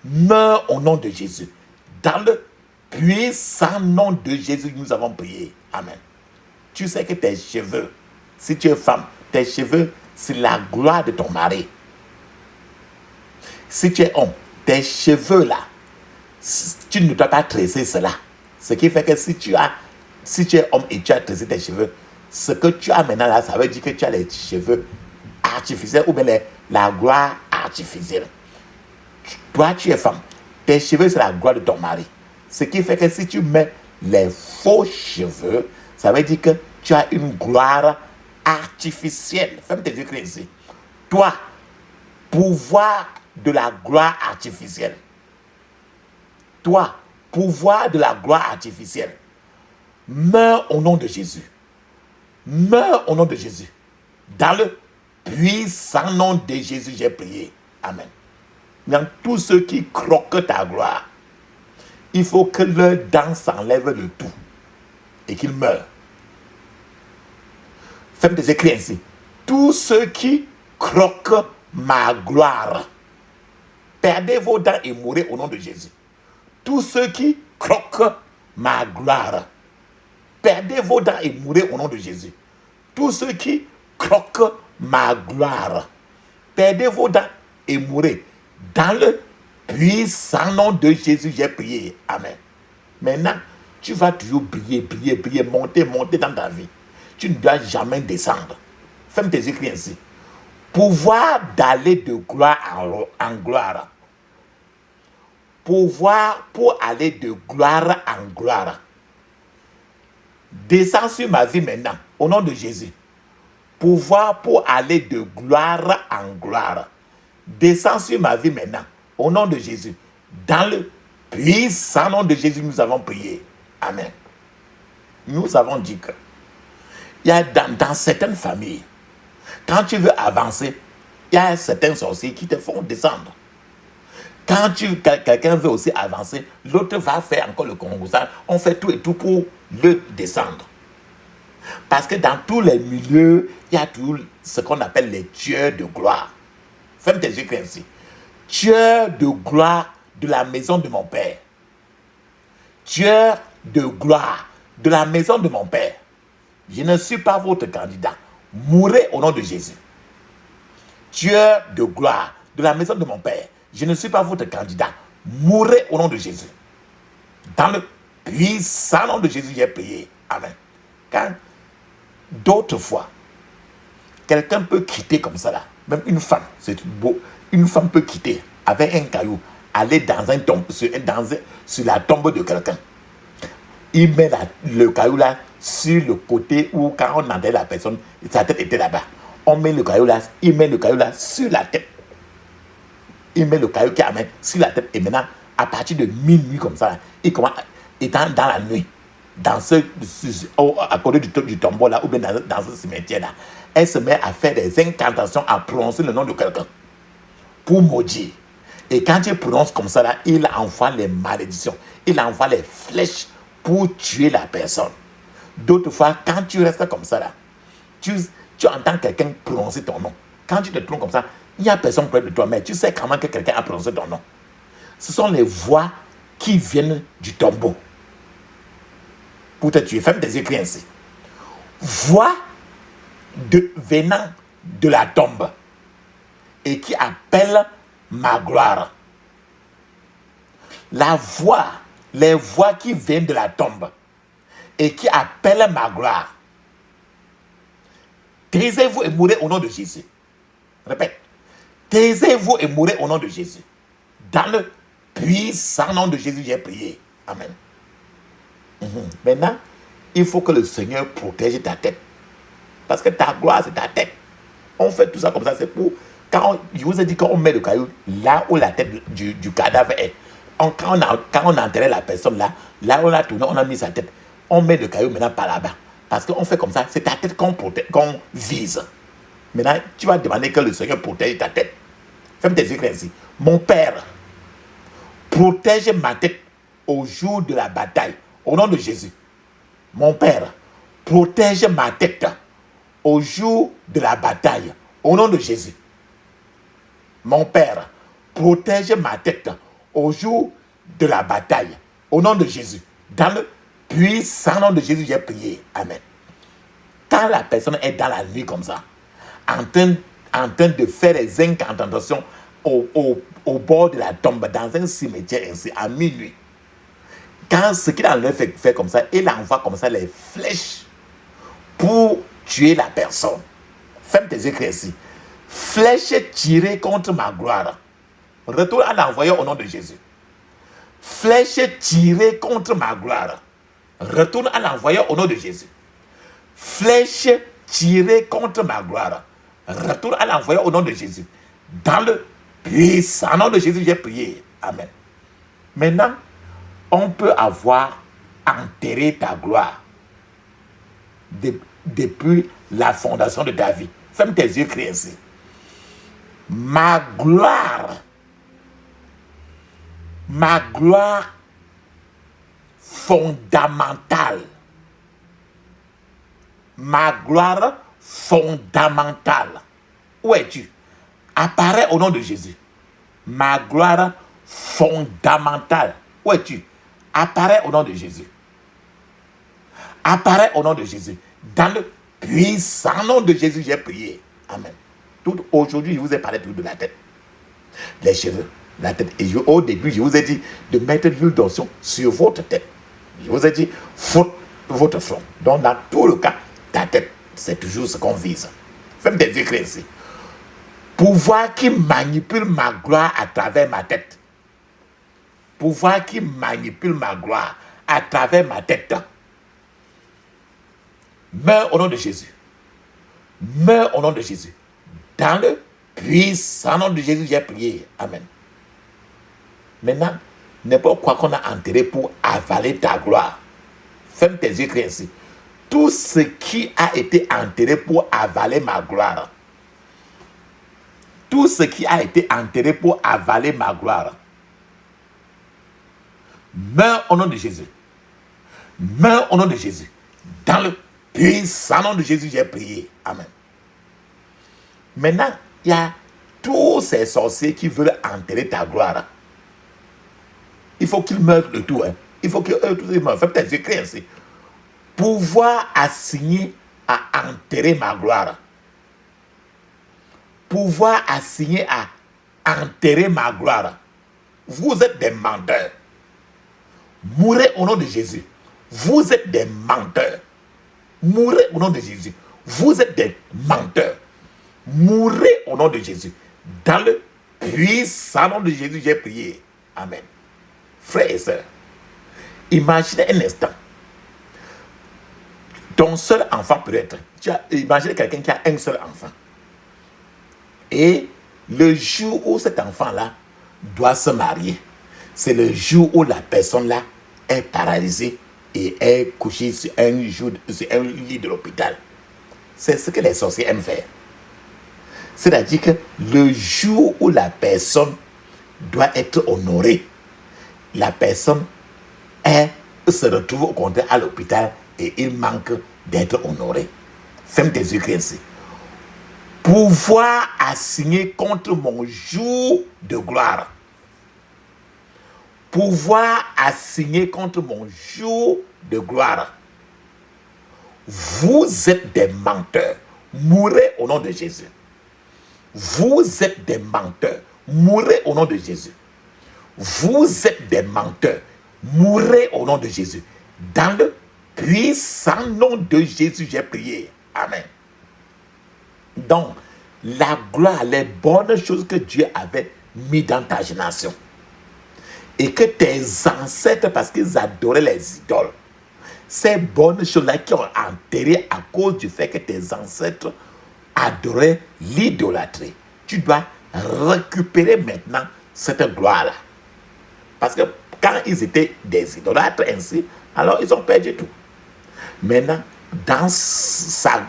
Meurs au nom de Jésus. Dans le puissant nom de Jésus, nous avons prié. Amen. Tu sais que tes cheveux, si tu es femme, tes cheveux, c'est la gloire de ton mari. Si tu es homme, tes cheveux là, tu ne dois pas tresser cela. Ce qui fait que si tu es homme et tu as tressé tes cheveux, ce que tu as maintenant là, ça veut dire que tu as les cheveux artificielle ou bien la gloire artificielle. Toi, tu es femme. Tes cheveux, c'est la gloire de ton mari. Ce qui fait que si tu mets les faux cheveux, ça veut dire que tu as une gloire artificielle. Ferme tes yeux ici. Toi, pouvoir de la gloire artificielle. Toi, pouvoir de la gloire artificielle. Meurs au nom de Jésus. Meurs au nom de Jésus. Dans le puissant nom de Jésus, j'ai prié. Amen. Dans tous ceux qui croquent ta gloire, il faut que leurs dents s'enlèvent de tout et qu'ils meurent. Faites des écrits ainsi. Tous ceux qui croquent ma gloire, perdez vos dents et mourrez au nom de Jésus. Tous ceux qui croquent ma gloire, perdez vos dents et mourrez au nom de Jésus. Tous ceux qui croquent ma gloire, perdez vos dents et mourrez. Dans le puissant nom de Jésus, j'ai prié. Amen. Maintenant, tu vas toujours briller, briller, briller, monter, monter dans ta vie. Tu ne dois jamais descendre. Ferme tes écrits ainsi. Pouvoir d'aller de gloire en gloire. Pouvoir pour aller de gloire en gloire. Descends sur ma vie maintenant, au nom de Jésus. Pouvoir pour aller de gloire en gloire. Descends sur ma vie maintenant, au nom de Jésus. Dans le puissant nom de Jésus, nous avons prié. Amen. Nous avons dit que il y a dans certaines familles, quand tu veux avancer, il y a certains sorciers qui te font descendre. Quand quelqu'un veut aussi avancer, l'autre va faire encore le concours. On fait tout et tout pour le descendre. Parce que dans tous les milieux, il y a toujours ce qu'on appelle les tueurs de gloire. Ferme tes yeux ainsi. Tueur de gloire de la maison de mon père. Tueur de gloire de la maison de mon père. Je ne suis pas votre candidat. Mourez au nom de Jésus. Tueur de gloire de la maison de mon père. Je ne suis pas votre candidat. Mourez au nom de Jésus. Dans le puissant nom de Jésus, j'ai prié. Amen. Quand d'autres fois, quelqu'un peut quitter comme ça là. Même une femme, c'est beau. Une femme peut quitter avec un caillou, aller dans un tombe, sur la tombe de quelqu'un. Il met le caillou là sur le côté où quand on entendait la personne, sa tête était là-bas. On met le caillou là, il met le caillou là sur la tête. Il met le caillou qui amène sur la tête. Et maintenant, à partir de minuit comme ça, il commence, étant dans la nuit, à côté du tombeau là, ou bien dans ce cimetière là, elle se met à faire des incantations, à prononcer le nom de quelqu'un pour maudire. Et quand il prononce comme ça là, il envoie les malédictions, il envoie les flèches pour tuer la personne. D'autres fois, quand tu restes comme ça là, tu entends quelqu'un prononcer ton nom. Quand tu te tournes comme ça, il n'y a personne près de toi, mais tu sais comment que quelqu'un a prononcé ton nom. Ce sont les voix qui viennent du tombeau pour te tuer. Ferme tes yeux ainsi. Voix venant de la tombe et qui appelle ma gloire. Les voix qui viennent de la tombe et qui appellent ma gloire. Taisez-vous et mourrez au nom de Jésus. Répète. Taisez-vous et mourrez au nom de Jésus. Dans le puissant nom de Jésus, j'ai prié. Amen. Maintenant, il faut que le Seigneur protège ta tête. Parce que ta gloire, c'est ta tête. On fait tout ça comme ça, c'est pour... je vous ai dit qu'on met le caillou là où la tête du cadavre est. Quand on a enterré la personne là où on a tourné, on a mis sa tête. On met le caillou maintenant par là-bas. Parce qu'on fait comme ça, c'est ta tête qu'on vise. Maintenant, tu vas demander que le Seigneur protège ta tête. Ferme tes yeux ainsi. Mon Père, protège ma tête au jour de la bataille. Au nom de Jésus. Mon Père, protège ma tête au jour de la bataille. Au nom de Jésus. Mon Père, protège ma tête au jour de la bataille. Au nom de Jésus. Dans le puissant nom de Jésus, j'ai prié. Amen. Quand la personne est dans la nuit comme ça, en train de faire des incantations au bord de la tombe, dans un cimetière ainsi, à minuit, quand ce qu'il a fait comme ça, il envoie comme ça les flèches pour tuer la personne. Ferme tes yeux ainsi. Flèche tirée contre ma gloire. Retourne à l'envoyer au nom de Jésus. Flèche tirée contre ma gloire. Retourne à l'envoyer au nom de Jésus. Flèche tirée contre ma gloire. Retourne à l'envoyer au nom de Jésus. Dans le puissant nom de Jésus, j'ai prié. Amen. Maintenant, on peut avoir enterré ta gloire depuis la fondation de ta vie. Ferme tes yeux, crie ainsi. Ma gloire fondamentale, ma gloire fondamentale, où es-tu? Apparaît au nom de Jésus. Ma gloire fondamentale, où es-tu? Apparaît au nom de Jésus. Apparaît au nom de Jésus. Dans le puissant nom de Jésus, j'ai prié. Amen. Tout aujourd'hui, je vous ai parlé tout de la tête, les cheveux, la tête. Et au début, je vous ai dit de mettre l'huile d'onction sur votre tête. Je vous ai dit votre front. Donc, dans tout le cas, ta tête, c'est toujours ce qu'on vise. Faites des écrits ici. Pouvoir qui manipule ma gloire à travers ma tête. Pouvoir qui manipule ma gloire à travers ma tête. Meurs au nom de Jésus. Meurs au nom de Jésus. Dans le puissant nom de Jésus, j'ai prié. Amen. Maintenant, n'importe quoi qu'on a enterré pour avaler ta gloire. Ferme tes yeux, crie ainsi. Tout ce qui a été enterré pour avaler ma gloire. Tout ce qui a été enterré pour avaler ma gloire. Meurs au nom de Jésus. Meurs au nom de Jésus. Dans le puissant nom de Jésus, j'ai prié. Amen. Maintenant, il y a tous ces sorciers qui veulent enterrer ta gloire. Il faut qu'ils meurent de tout. Il faut qu'eux tous ils meurent. Faites tes yeux, crie ainsi. Pouvoir assigner à enterrer ma gloire. Pouvoir assigner à enterrer ma gloire. Vous êtes des menteurs. Mourrez au nom de Jésus. Vous êtes des menteurs. Mourrez au nom de Jésus. Vous êtes des menteurs. Mourrez au nom de Jésus. Dans le puissant nom de Jésus, j'ai prié. Amen. Frères et sœurs, imaginez un instant. Ton seul enfant peut-être. Imaginez quelqu'un qui a un seul enfant. Et le jour où cet enfant-là doit se marier, c'est le jour où la personne-là est paralysée et est couchée sur un lit de l'hôpital. C'est ce que les sorciers aiment faire. C'est-à-dire que le jour où la personne doit être honorée, la personne se retrouve au contraire à l'hôpital et il manque d'être honoré. Ferme tes yeux ainsi. Pouvoir assigner contre mon jour de gloire. Pouvoir assigner contre mon jour de gloire. Vous êtes des menteurs. Mourrez au nom de Jésus. Vous êtes des menteurs. Mourrez au nom de Jésus. Vous êtes des menteurs. Mourrez au nom de Jésus. Dans le puissant nom de Jésus, j'ai prié. Amen. Donc, la gloire, les bonnes choses que Dieu avait mis dans ta génération. Et que tes ancêtres, parce qu'ils adoraient les idoles, ces bonnes choses-là qui ont enterré à cause du fait que tes ancêtres adoraient l'idolâtrie. Tu dois récupérer maintenant cette gloire-là. Parce que quand ils étaient des idolâtres ainsi, alors ils ont perdu tout. Maintenant, dans sa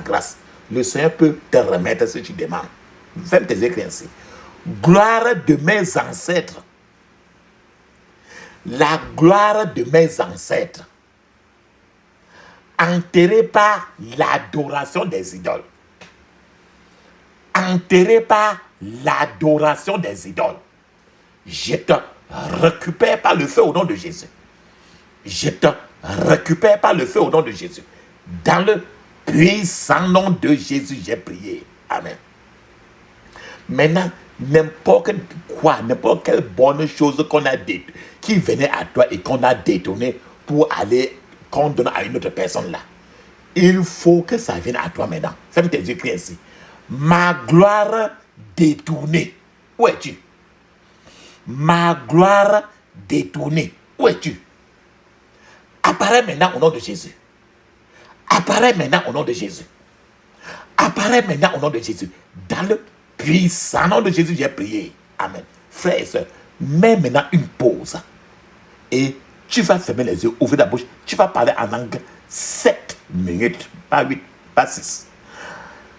grâce, le Seigneur peut te remettre ce que tu demandes. Fais tes écrits ainsi. Gloire de mes ancêtres. La gloire de mes ancêtres. Enterrée par l'adoration des idoles. Enterrée par l'adoration des idoles. Je te récupère par le feu au nom de Jésus. Je te récupère par le feu au nom de Jésus. Dans le puissant nom de Jésus, j'ai prié. Amen. Maintenant, n'importe quoi, n'importe quelle bonne chose qu'on a dit, qui venait à toi et qu'on a détourné pour aller qu'on donne à une autre personne là, il faut que ça vienne à toi maintenant. Ferme tes yeux, crie ainsi. Ma gloire détournée, où es-tu? Ma gloire détournée, où es-tu? Apparaît maintenant au nom de Jésus. Apparaît maintenant au nom de Jésus. Apparaît maintenant au nom de Jésus. Dans le puissant nom de Jésus, j'ai prié. Amen. Frères et sœurs, mets maintenant une pause. Et tu vas fermer les yeux, ouvrir la bouche. Tu vas parler en langue 7 minutes, pas 8, pas 6.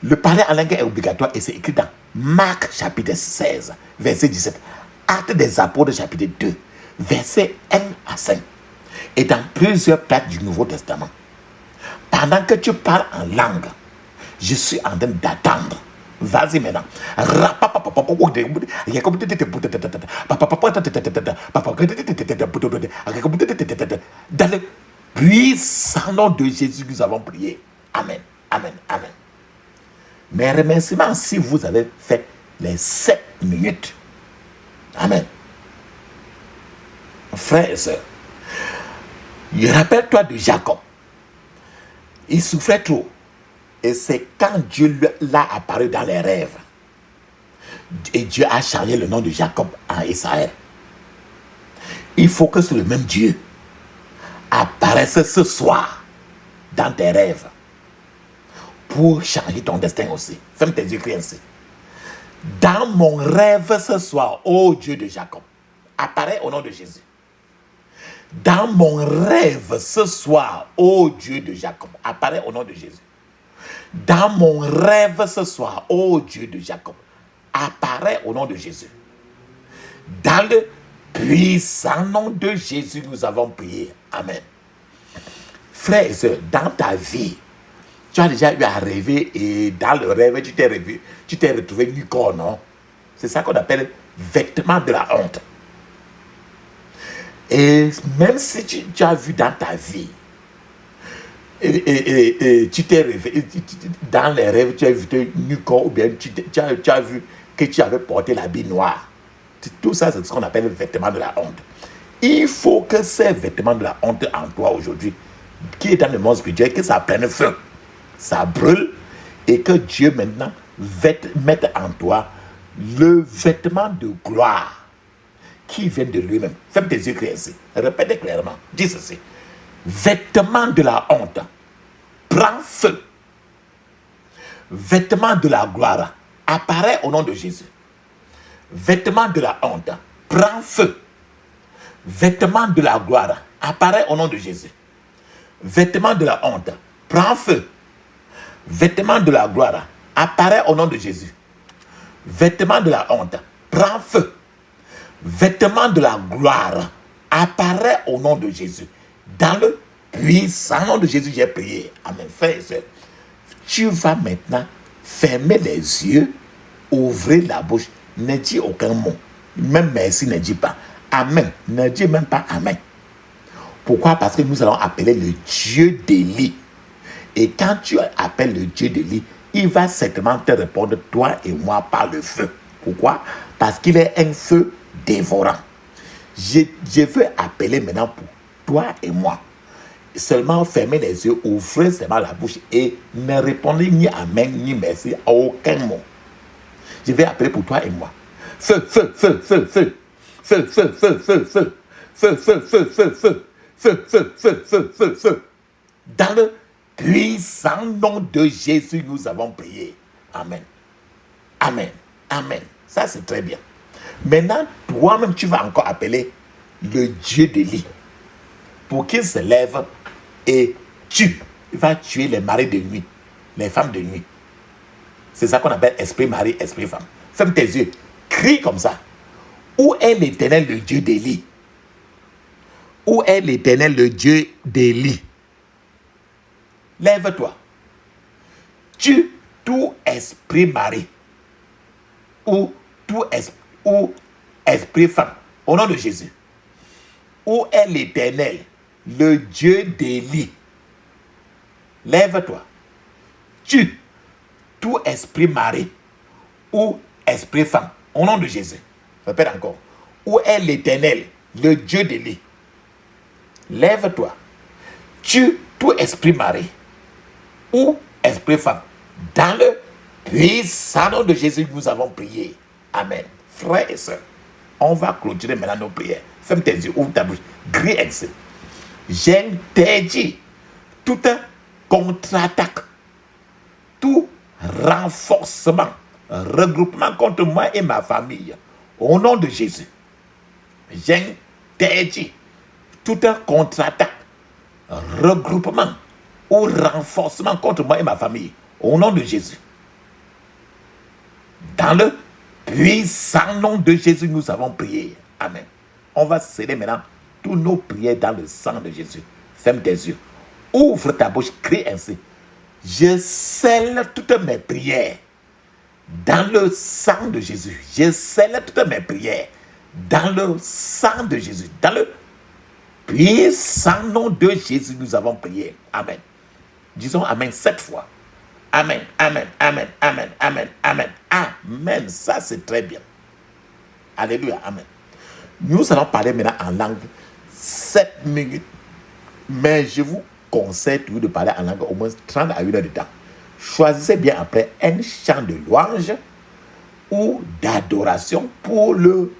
Le parler en langue est obligatoire et c'est écrit dans Marc chapitre 16, verset 17. Actes des apôtres chapitre 2, verset 1 à 5. Et dans plusieurs places du Nouveau Testament. Pendant que tu parles en langue, je suis en train d'attendre. Vas-y maintenant. Dans le puissant nom de Jésus, nous avons prié. Amen. Amen. Amen. Mes remerciements si vous avez fait les 7 minutes. Amen. Frères et sœurs, rappelle-toi de Jacob. Il souffrait trop. Et c'est quand Dieu l'a apparu dans les rêves. Et Dieu a changé le nom de Jacob en Israël. Il faut que le même Dieu apparaisse ce soir dans tes rêves pour changer ton destin aussi. Ferme tes yeux, crie ainsi. Dans mon rêve ce soir, ô Dieu de Jacob, apparaît au nom de Jésus. Dans mon rêve ce soir, ô Dieu de Jacob, apparaît au nom de Jésus. Dans mon rêve ce soir, ô Dieu de Jacob, apparaît au nom de Jésus. Dans le puissant nom de Jésus, nous avons prié. Amen. Frères et sœurs, dans ta vie, tu as déjà eu à rêver et dans le rêve, tu t'es retrouvé nu corps, non? C'est ça qu'on appelle vêtement de la honte. Et même si tu as vu dans ta vie, et tu t'es rêvé, dans les rêves, tu as vu nu corps, ou bien tu as vu que tu avais porté l'habit noir. Tout ça, c'est ce qu'on appelle le vêtement de la honte. Il faut que ces vêtements de la honte en toi aujourd'hui, qui est dans le monde spirituel, que ça prenne feu, ça brûle, et que Dieu maintenant mette en toi le vêtement de gloire qui vient de lui-même. Ferme tes yeux, crie ainsi. Répète clairement. Dis ceci. Vêtement de la honte, prends feu. Vêtement de la gloire, apparaît au nom de Jésus. Vêtement de la honte, prends feu. Vêtement de la gloire, apparaît au nom de Jésus. Vêtement de la honte, prends feu. Vêtement de la gloire, apparaît au nom de Jésus. Vêtement de la honte, prends feu. Vêtement de la gloire, apparaît au nom de Jésus. Dans le puissant nom de Jésus, j'ai prié. Amen. Frères et sœurs, tu vas maintenant fermer les yeux, ouvrir la bouche, ne dis aucun mot. Même merci, ne dis pas. Amen. Ne dis même pas Amen. Pourquoi? Parce que nous allons appeler le Dieu d'Élie. Et quand tu appelles le Dieu d'Élie, il va certainement te répondre, toi et moi, par le feu. Pourquoi? Parce qu'il est un feu dévorant. Je veux appeler maintenant pour toi et moi. Seulement fermez les yeux, ouvrez seulement la bouche et ne répondez ni Amen ni merci à aucun mot. Je vais appeler pour toi et moi. Feu, feu, feu, feu, feu. Feu, feu, feu, feu, feu. Feu, feu, feu, feu, feu. Feu, feu, feu, feu, feu, feu. Dans le puissant nom de Jésus, nous avons prié. Amen. Amen. Amen. Ça, c'est très bien. Maintenant, toi-même, tu vas encore appeler le Dieu d'Élie pour qu'il se lève et tue. Il va tuer les maris de nuit, les femmes de nuit. C'est ça qu'on appelle esprit mari, esprit femme. Ferme tes yeux. Crie comme ça. Où est l'Éternel, le Dieu d'Élie? Où est l'Éternel, le Dieu d'Élie? Lève-toi. Tue tout esprit mari ou tout esprit femme. Au nom de Jésus. Où est l'Éternel, le Dieu d'Élie? Lève-toi. Tue tout esprit mari ou esprit femme. Au nom de Jésus. Répète encore. Où est l'Éternel, le Dieu d'Élie? Lève-toi. Tue tout esprit mari ou esprit femme. Dans le puissant nom de Jésus, nous avons prié. Amen. Frères et sœurs, on va clôturer maintenant nos prières. Ferme tes yeux, ouvre ta bouche, crie ainsi. J'interdis toute contre-attaque, tout renforcement, regroupement contre moi et ma famille. Au nom de Jésus, j'interdis toute contre-attaque, regroupement ou renforcement contre moi et ma famille. Au nom de Jésus. Dans le puissant nom de Jésus, nous avons prié. Amen. On va sceller maintenant tous nos prières dans le sang de Jésus. Ferme tes yeux. Ouvre ta bouche, crie ainsi. Je scelle toutes mes prières dans le sang de Jésus. Je scelle toutes mes prières dans le sang de Jésus. Dans le puissant nom de Jésus, nous avons prié. Amen. Disons Amen 7 fois. Amen, amen, amen, amen, amen, amen, amen. Ça, c'est très bien. Alléluia, amen. Nous allons parler maintenant en langue 7 minutes. Mais je vous conseille toujours de parler en langue au moins 30 à 1 heure de temps. Choisissez bien après un chant de louange ou d'adoration pour le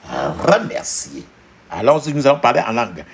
remercier. Alors, si nous allons parler en langue.